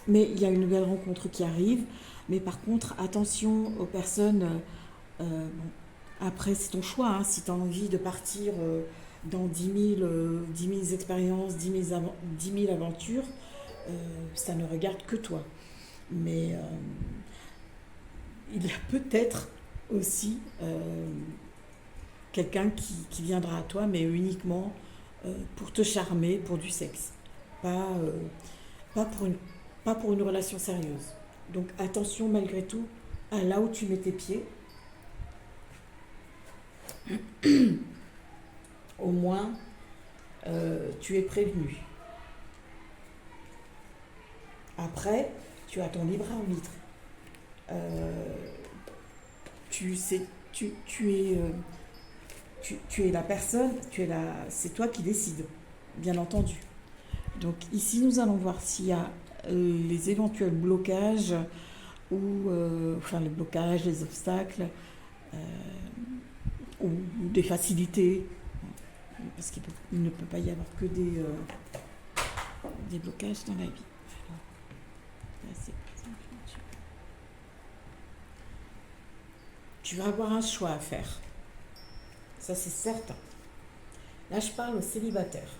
Mais il y a une nouvelle rencontre qui arrive, mais par contre, attention aux personnes. Bon, après, c'est ton choix, hein, si tu as envie de partir dans 10 000 expériences, 10 000 aventures, ça ne regarde que toi. Mais il y a peut-être aussi quelqu'un qui viendra à toi, mais uniquement pour te charmer, pour du sexe. Pas, pas, pas pour une relation sérieuse. Donc attention malgré tout à là où tu mets tes pieds. Au moins, tu es prévenu. Après, tu as ton libre arbitre. Tu sais, tu es la personne, c'est toi qui décides, bien entendu. Donc ici, nous allons voir s'il y a les éventuels blocages ou les blocages, les obstacles ou des facilités, parce qu'il ne peut pas y avoir que des blocages dans la vie. Tu vas avoir un choix à faire. Ça, c'est certain. Là, je parle aux célibataires.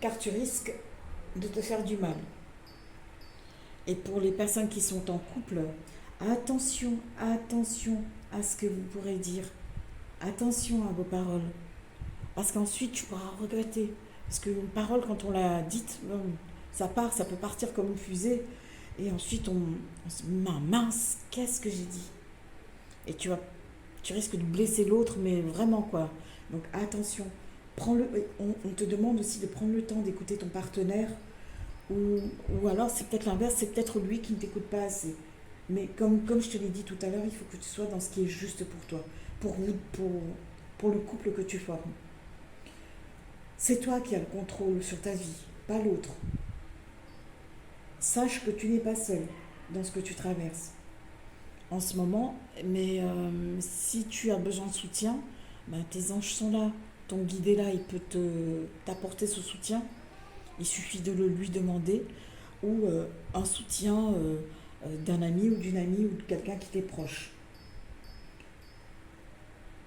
Car tu risques de te faire du mal. Et pour les personnes qui sont en couple, attention à ce que vous pourrez dire. Attention à vos paroles. Parce qu'ensuite, tu pourras regretter. Parce qu'une parole, quand on l'a dite, ça peut partir comme une fusée. Et ensuite, on se dit, mince, qu'est-ce que j'ai dit? Et tu risques de blesser l'autre, mais vraiment quoi. Donc attention. On te demande aussi de prendre le temps d'écouter ton partenaire. Ou alors, c'est peut-être l'inverse, c'est peut-être lui qui ne t'écoute pas assez. Mais comme je te l'ai dit tout à l'heure, il faut que tu sois dans ce qui est juste pour toi. Pour le couple que tu formes. C'est toi qui as le contrôle sur ta vie, pas l'autre. Sache que tu n'es pas seul dans ce que tu traverses en ce moment, mais si tu as besoin de soutien, tes anges sont là, ton guide est là, il peut t'apporter ce soutien. Il suffit de le lui demander, ou un soutien d'un ami ou d'une amie ou de quelqu'un qui t'est proche.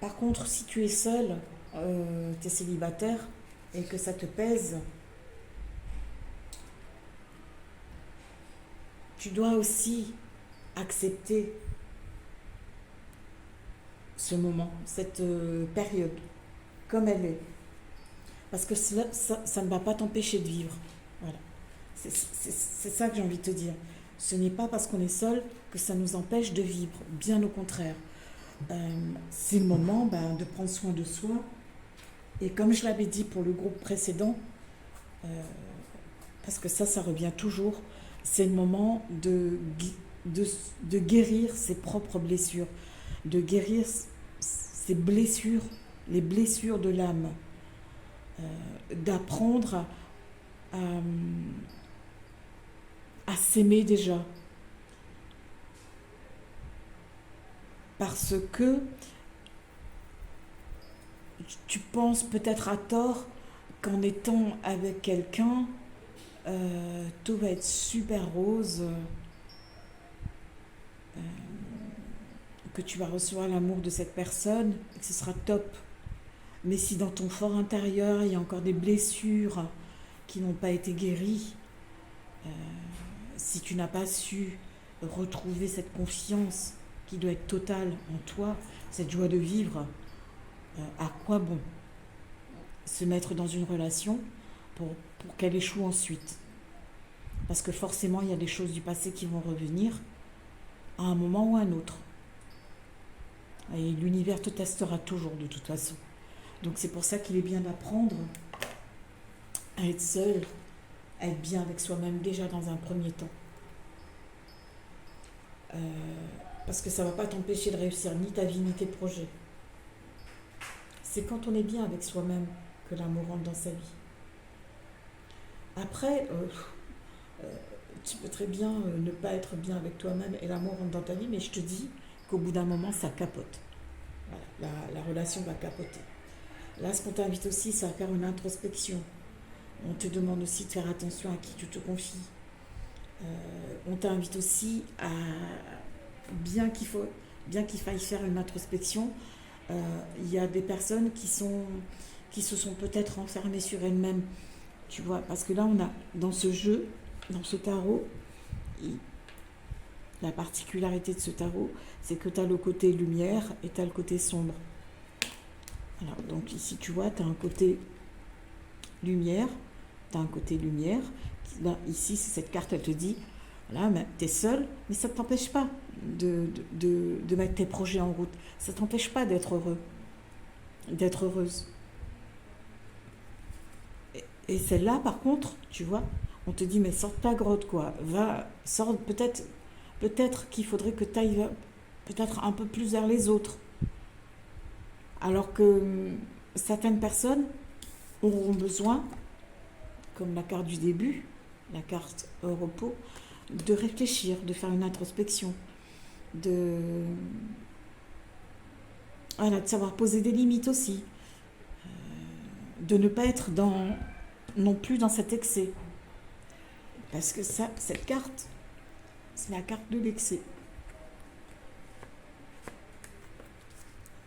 Par contre, si tu es seul, tu es célibataire et que ça te pèse, tu dois aussi accepter ce moment, cette période, comme elle est. Parce que ça ne va pas t'empêcher de vivre. Voilà. C'est ça que j'ai envie de te dire. Ce n'est pas parce qu'on est seul que ça nous empêche de vivre. Bien au contraire. C'est le moment de prendre soin de soi. Et comme je l'avais dit pour le groupe précédent, parce que ça revient toujours, c'est le moment de guérir ses propres blessures, de guérir ses blessures, les blessures de l'âme, d'apprendre à s'aimer déjà. Parce que tu penses peut-être à tort qu'en étant avec quelqu'un, tout va être super rose, que tu vas recevoir l'amour de cette personne et que ce sera top. Mais si dans ton fort intérieur, il y a encore des blessures qui n'ont pas été guéries, Si tu n'as pas su retrouver cette confiance qui doit être totale en toi, cette joie de vivre, à quoi bon se mettre dans une relation pour qu'elle échoue ensuite? Parce que forcément, il y a des choses du passé qui vont revenir à un moment ou à un autre. Et l'univers te testera toujours de toute façon. Donc c'est pour ça qu'il est bien d'apprendre à être seul, à être bien avec soi-même déjà dans un premier temps. Parce que ça ne va pas t'empêcher de réussir ni ta vie ni tes projets. C'est quand on est bien avec soi-même que l'amour rentre dans sa vie. Après, tu peux très bien ne pas être bien avec toi-même et l'amour rentre dans ta vie, mais je te dis qu'au bout d'un moment, ça capote. Voilà, la relation va capoter. Là, ce qu'on t'invite aussi, c'est à faire une introspection. On te demande aussi de faire attention à qui tu te confies. On t'invite aussi à, bien qu'il faille faire une introspection, il y a des personnes qui se sont peut-être enfermées sur elles-mêmes, tu vois, parce que là, on a, dans ce jeu, dans ce tarot, la particularité de ce tarot, c'est que tu as le côté lumière et tu as le côté sombre. Alors, donc ici, tu vois, tu as un côté lumière, Là, ici, c'est cette carte, elle te dit, voilà, tu es seul, mais ça ne t'empêche pas de mettre tes projets en route. Ça ne t'empêche pas d'être heureux, d'être heureuse. Et celle-là, par contre, tu vois, on te dit, mais sors de ta grotte, quoi. Sors, peut-être qu'il faudrait que tu ailles peut-être un peu plus vers les autres. Alors que certaines personnes auront besoin, comme la carte du début, la carte repos, de réfléchir, de faire une introspection, voilà, de savoir poser des limites aussi, de ne pas être non plus dans cet excès. Parce que cette carte, c'est la carte de l'excès.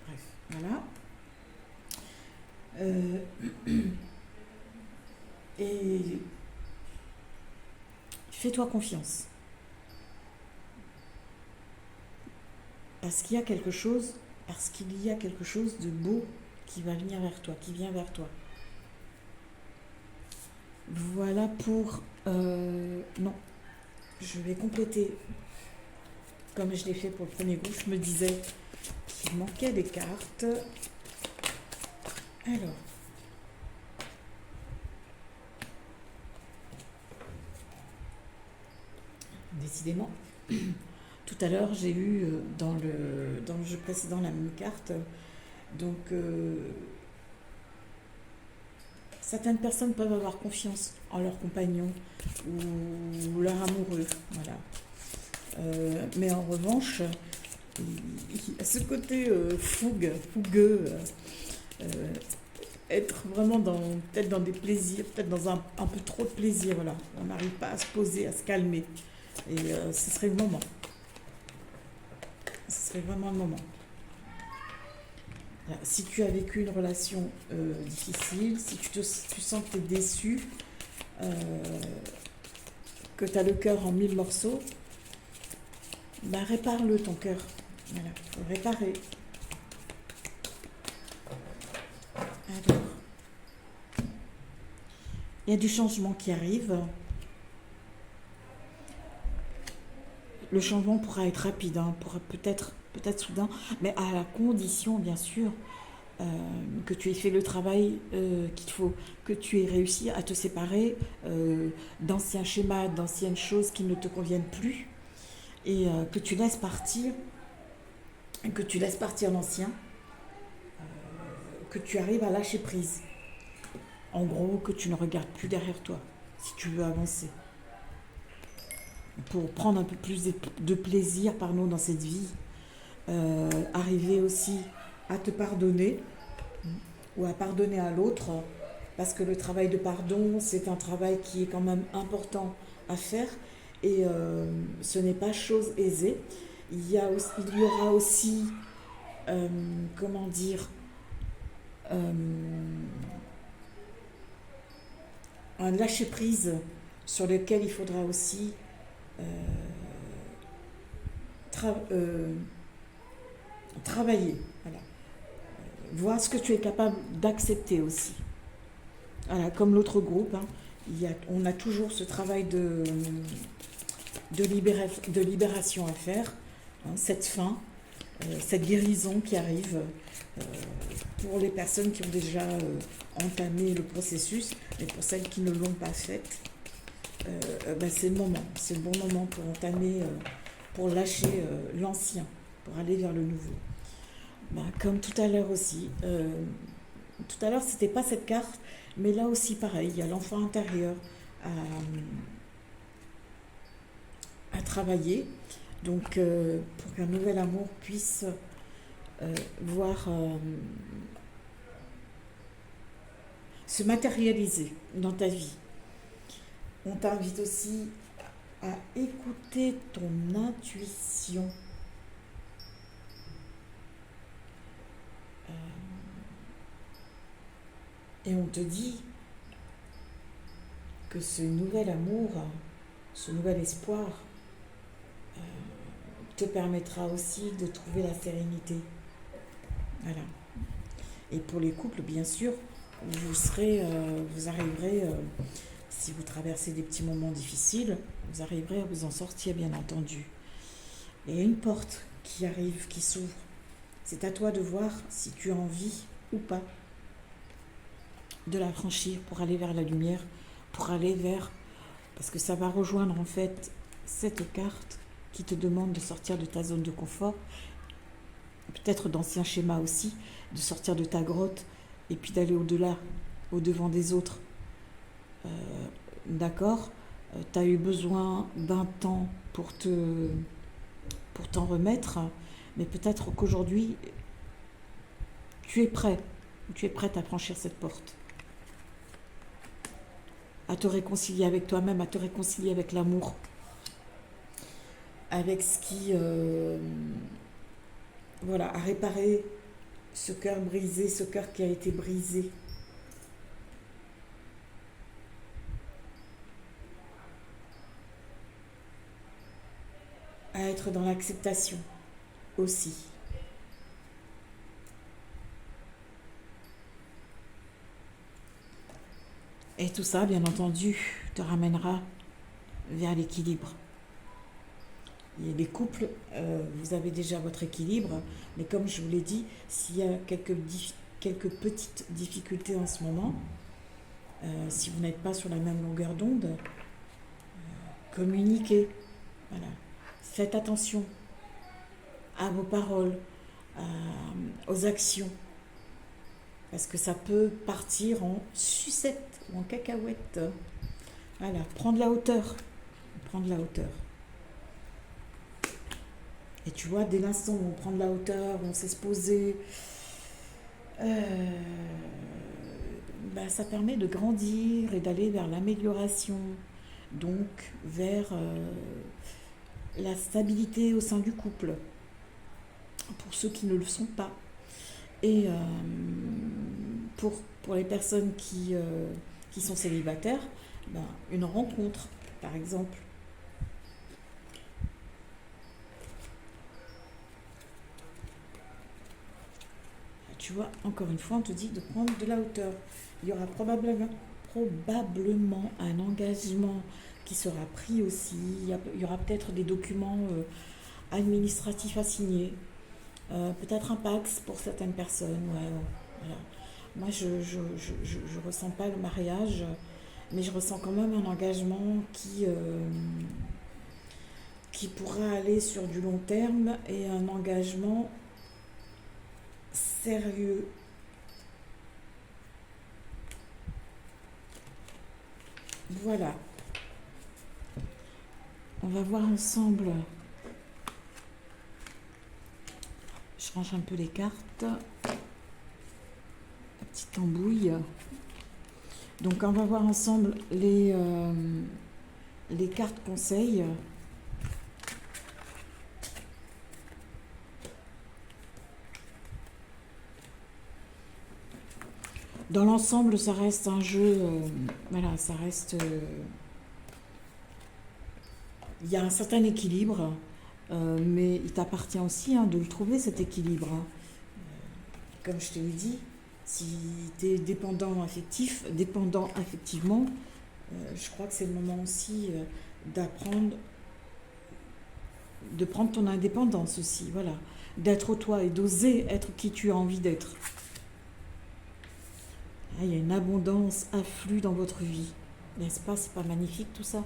Bref, voilà. Et fais-toi confiance. Parce qu'il y a quelque chose de beau qui va venir vers toi, qui vient vers toi. Voilà pour... non, je vais compléter comme je l'ai fait pour le premier groupe. Je me disais qu'il manquait des cartes. Alors... Décidément, tout à l'heure, j'ai eu dans le jeu précédent la même carte. Donc, certaines personnes peuvent avoir confiance en leur compagnon ou leur amoureux. Voilà. Mais en revanche, il y a ce côté fougueux, être vraiment peut-être dans des plaisirs, peut-être dans un peu trop de plaisir. Voilà. On n'arrive pas à se poser, à se calmer. Et ce serait le moment. Ce serait vraiment le moment. Alors, si tu as vécu une relation difficile, si tu sens que tu es déçu, que tu as le cœur en 1000 morceaux, bah répare-le ton cœur. Voilà, il faut réparer. Alors, il y a du changement qui arrive. Le changement pourra être rapide, pourra peut-être soudain, mais à la condition, bien sûr, que tu aies fait le travail qu'il faut, que tu aies réussi à te séparer d'anciens schémas, d'anciennes choses qui ne te conviennent plus, et que tu laisses partir l'ancien, que tu arrives à lâcher prise. En gros, que tu ne regardes plus derrière toi, si tu veux avancer. Pour prendre un peu plus de plaisir dans cette vie, arriver aussi à te pardonner ou à pardonner à l'autre, parce que le travail de pardon, c'est un travail qui est quand même important à faire et ce n'est pas chose aisée. Il y aura aussi, un lâcher-prise sur lequel il faudra aussi euh, tra- euh, travailler. Voilà. Voir ce que tu es capable d'accepter aussi. Voilà, comme l'autre groupe, hein, on a toujours ce travail de libération à faire, hein, cette fin, cette guérison qui arrive euh, pour les personnes qui ont déjà entamé le processus, et pour celles qui ne l'ont pas fait, c'est le moment, c'est le bon moment pour entamer, pour lâcher l'ancien, pour aller vers le nouveau. Comme tout à l'heure aussi, tout à l'heure c'était pas cette carte, mais là aussi pareil, il y a l'enfant intérieur à travailler, donc pour qu'un nouvel amour puisse voir se matérialiser dans ta vie. On t'invite aussi à écouter ton intuition. Et on te dit que ce nouvel amour, ce nouvel espoir te permettra aussi de trouver la sérénité. Voilà. Et pour les couples, bien sûr, vous arriverez, si vous traversez des petits moments difficiles, vous arriverez à vous en sortir, bien entendu. Et il y a une porte qui arrive, qui s'ouvre. C'est à toi de voir si tu as envie ou pas de la franchir pour aller vers la lumière, pour aller vers... Parce que ça va rejoindre en fait cette carte qui te demande de sortir de ta zone de confort, peut-être d'anciens schémas aussi, de sortir de ta grotte et puis d'aller au-delà, au-devant des autres. D'accord, tu as eu besoin d'un temps pour t'en remettre, mais peut-être qu'aujourd'hui, tu es prêt, tu es prête à franchir cette porte, à te réconcilier avec toi-même, à te réconcilier avec l'amour, avec ce qui... voilà, à réparer ce cœur brisé, ce cœur qui a été brisé. À être dans l'acceptation aussi. Et tout ça, bien entendu, te ramènera vers l'équilibre. Et les couples, vous avez déjà votre équilibre, mais comme je vous l'ai dit, s'il y a quelques petites difficultés en ce moment, si vous n'êtes pas sur la même longueur d'onde, communiquez. Voilà. Faites attention à vos paroles, aux actions, parce que ça peut partir en sucette ou en cacahuète. Voilà, prendre la hauteur. Prendre la hauteur. Et tu vois, dès l'instant où on prend de la hauteur, où on sait se poser, ça permet de grandir et d'aller vers l'amélioration, donc vers la stabilité au sein du couple, pour ceux qui ne le sont pas. Et pour les personnes qui sont célibataires, une rencontre, par exemple. Tu vois, encore une fois, on te dit de prendre de la hauteur. Il y aura probablement un engagement qui sera pris aussi. Il y aura peut-être des documents administratifs à signer. Peut-être un Pax pour certaines personnes. Ouais, voilà. Moi, je ne ressens pas le mariage, mais je ressens quand même un engagement qui pourra aller sur du long terme et un engagement sérieux. Voilà. On va voir ensemble. Je range un peu les cartes. La petite embouille. Donc on va voir ensemble les cartes conseils. Dans l'ensemble, ça reste un jeu, voilà, ça reste il y a un certain équilibre, mais il t'appartient aussi de le trouver, cet équilibre. Comme je te l'ai dit, si tu es dépendant affectivement, je crois que c'est le moment aussi d'apprendre, de prendre ton indépendance aussi, voilà. D'être toi et d'oser être qui tu as envie d'être. Il y a une abondance afflue dans votre vie, n'est-ce pas? C'est pas magnifique tout ça?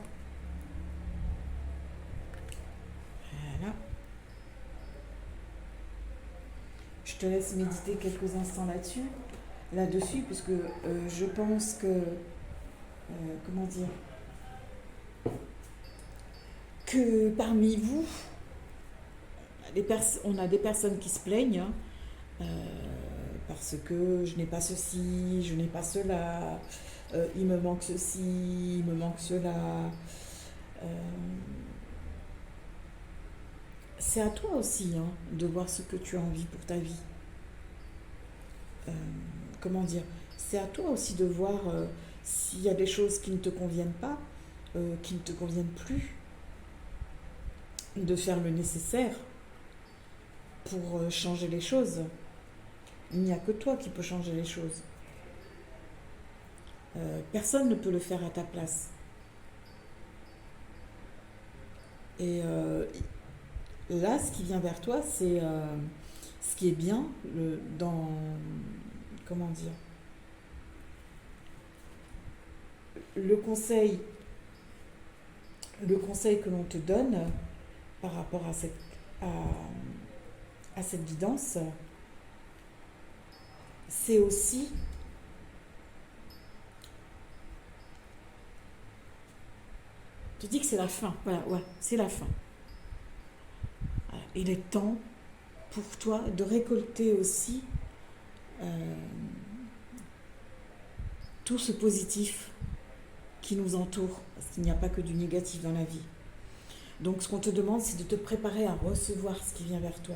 Voilà. Je te laisse méditer quelques instants là-dessus, puisque je pense que, comment dire, que parmi vous, on a des personnes qui se plaignent, parce que je n'ai pas ceci, je n'ai pas cela, il me manque ceci, il me manque cela. C'est à toi aussi de voir ce que tu as envie pour ta vie. Comment dire? C'est à toi aussi de voir s'il y a des choses qui ne te conviennent pas, qui ne te conviennent plus, de faire le nécessaire pour changer les choses. Il n'y a que toi qui peux changer les choses. Personne ne peut le faire à ta place. Et là, ce qui vient vers toi, c'est ce qui est bien dans... Comment dire? Le conseil que l'on te donne par rapport à cette guidance, c'est aussi je te dis que c'est la fin. Voilà, ouais, c'est la fin. Voilà. Il est temps pour toi de récolter aussi tout ce positif qui nous entoure, parce qu'il n'y a pas que du négatif dans la vie. Donc ce qu'on te demande, c'est de te préparer à recevoir ce qui vient vers toi,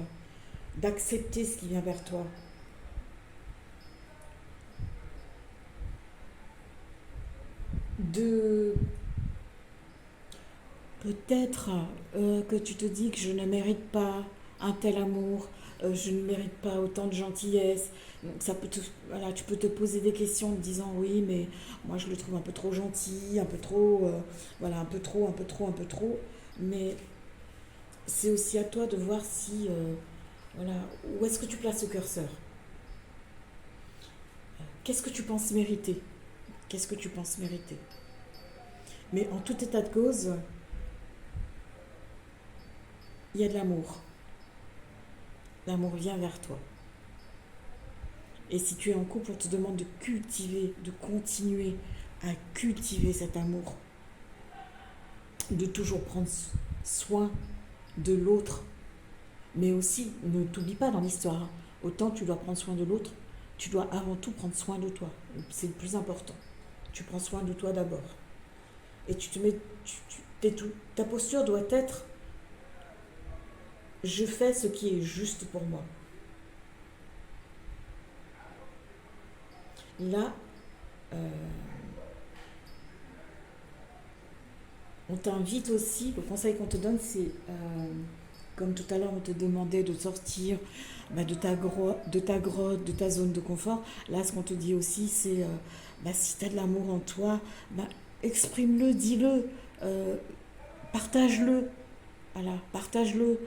d'accepter ce qui vient vers toi. De peut-être que tu te dis que je ne mérite pas un tel amour, je ne mérite pas autant de gentillesse. Donc voilà, tu peux te poser des questions en te disant oui, mais moi je le trouve un peu trop gentil, un peu trop, voilà, un peu trop. Mais c'est aussi à toi de voir si, voilà, où est-ce que tu places le curseur. Qu'est-ce que tu penses mériter? Qu'est-ce que tu penses mériter? Mais en tout état de cause, il y a de l'amour. L'amour vient vers toi. Et si tu es en couple, on te demande de cultiver, de continuer à cultiver cet amour. De toujours prendre soin de l'autre. Mais aussi, ne t'oublie pas dans l'histoire. Autant tu dois prendre soin de l'autre, tu dois avant tout prendre soin de toi. C'est le plus important. Tu prends soin de toi d'abord. Et tu te mets... ta posture doit être je fais ce qui est juste pour moi. Là, on t'invite aussi, le conseil qu'on te donne, c'est, comme tout à l'heure on te demandait de sortir de ta grotte, de ta zone de confort. Là, ce qu'on te dit aussi, c'est, si tu as de l'amour en toi, exprime-le, dis-le, partage-le. Voilà, partage-le.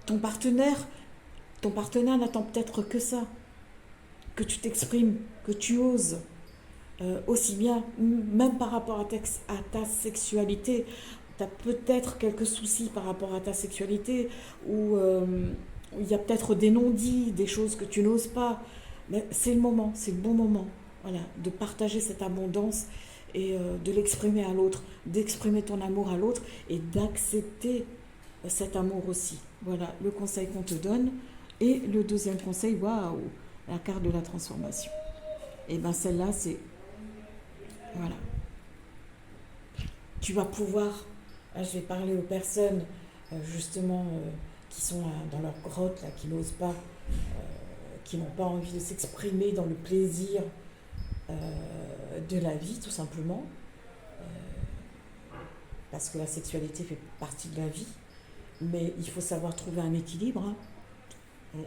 Ton partenaire n'attend peut-être que ça, que tu t'exprimes, que tu oses. Aussi bien, même par rapport à ta sexualité, tu as peut-être quelques soucis par rapport à ta sexualité, ou il y a peut-être des non-dits, des choses que tu n'oses pas. Mais c'est le moment, c'est le bon moment, voilà, de partager cette abondance et de l'exprimer à l'autre, d'exprimer ton amour à l'autre et d'accepter cet amour aussi. Voilà le conseil qu'on te donne. Et le deuxième conseil, waouh, la carte de la transformation. Et celle-là, c'est... Voilà. Tu vas pouvoir... Là, je vais parler aux personnes, justement, qui sont là, dans leur grotte, là, qui n'osent pas, qui n'ont pas envie de s'exprimer dans le plaisir de la vie, tout simplement. parce que la sexualité fait partie de la vie, mais il faut savoir trouver un équilibre, hein.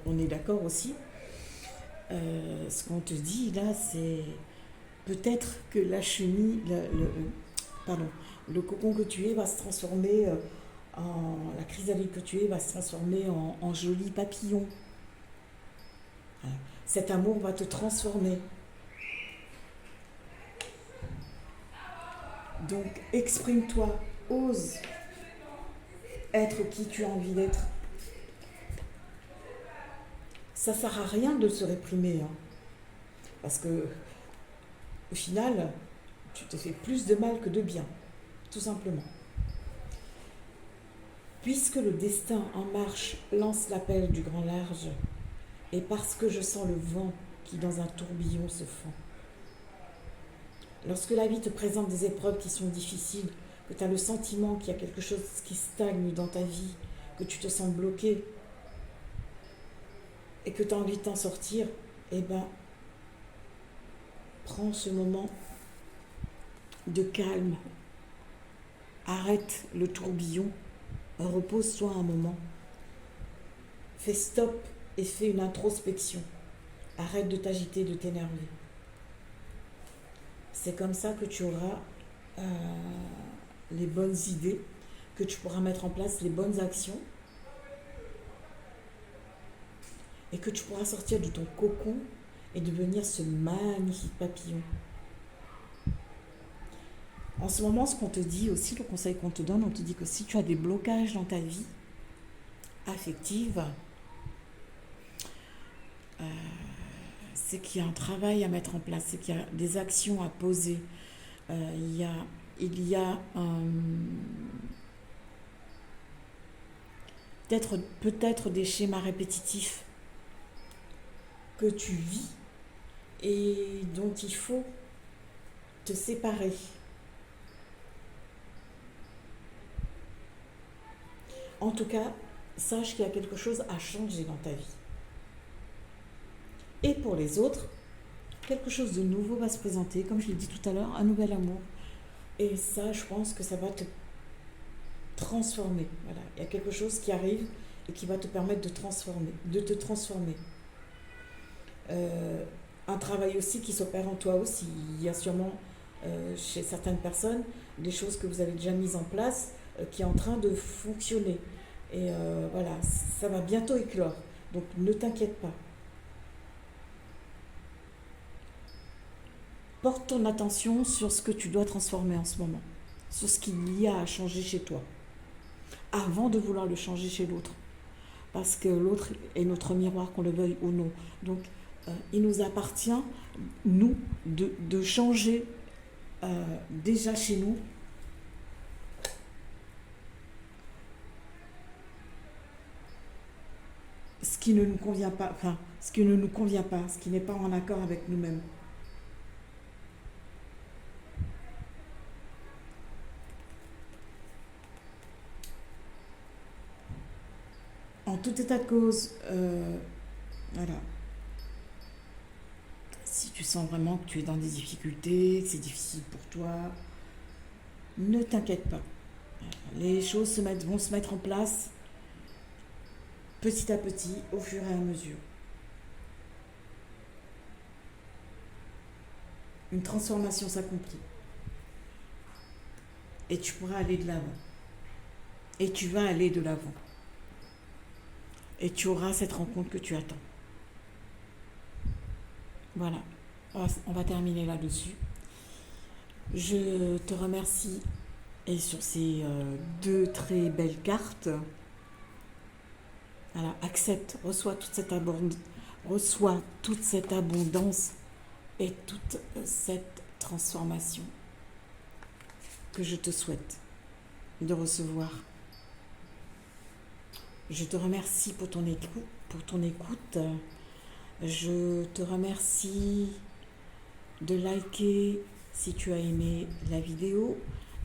On est d'accord aussi. Ce qu'on te dit là, c'est peut-être que la chenille, pardon, le cocon que tu es va se transformer la chrysalide que tu es va se transformer en joli papillon. Voilà. Cet amour va te transformer. Donc exprime-toi, ose être qui tu as envie d'être. Ça ne sert à rien de se réprimer, hein, parce que au final, tu te fais plus de mal que de bien, tout simplement. Puisque le destin en marche lance l'appel du grand large, et parce que je sens le vent qui dans un tourbillon se fend. Lorsque la vie te présente des épreuves qui sont difficiles, que tu as le sentiment qu'il y a quelque chose qui stagne dans ta vie, que tu te sens bloqué et que tu as envie de t'en sortir, eh ben, prends ce moment de calme, arrête le tourbillon, repose-toi un moment, fais stop et fais une introspection, arrête de t'agiter, de t'énerver. C'est comme ça que tu auras les bonnes idées, que tu pourras mettre en place les bonnes actions et que tu pourras sortir de ton cocon et devenir ce magnifique papillon. En ce moment, ce qu'on te dit aussi, le conseil qu'on te donne, on te dit que si tu as des blocages dans ta vie affective, c'est qu'il y a un travail à mettre en place, c'est qu'il y a des actions à poser. Il y a peut-être des schémas répétitifs que tu vis et dont il faut te séparer. En tout cas, sache qu'il y a quelque chose à changer dans ta vie. Et pour les autres, quelque chose de nouveau va se présenter, comme je l'ai dit tout à l'heure, un nouvel amour. Et ça, je pense que ça va te transformer. Voilà. Il y a quelque chose qui arrive et qui va te permettre de te transformer. Un travail aussi qui s'opère en toi aussi. Il y a sûrement chez certaines personnes des choses que vous avez déjà mises en place qui est en train de fonctionner. Et voilà, ça va bientôt éclore. Donc ne t'inquiète pas. Porte ton attention sur ce que tu dois transformer en ce moment, sur ce qu'il y a à changer chez toi, avant de vouloir le changer chez l'autre. Parce que l'autre est notre miroir, qu'on le veuille ou non. Donc, il nous appartient, nous, de changer déjà chez nous ce qui ne nous convient pas, ce qui n'est pas en accord avec nous-mêmes. En tout état de cause, voilà. Si tu sens vraiment que tu es dans des difficultés, que c'est difficile pour toi, ne t'inquiète pas. Les choses vont se mettre en place petit à petit, au fur et à mesure. Une transformation s'accomplit. Et tu pourras aller de l'avant. Et tu vas aller de l'avant. Et tu auras cette rencontre que tu attends. Voilà. On va terminer là-dessus. Je te remercie. Et sur ces 2 très belles cartes, voilà, accepte, reçois toute cette abondance et toute cette transformation que je te souhaite de recevoir. Je te remercie pour ton écoute. Je te remercie de liker si tu as aimé la vidéo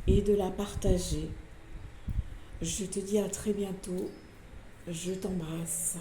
et de la partager. Je te dis à très bientôt. Je t'embrasse.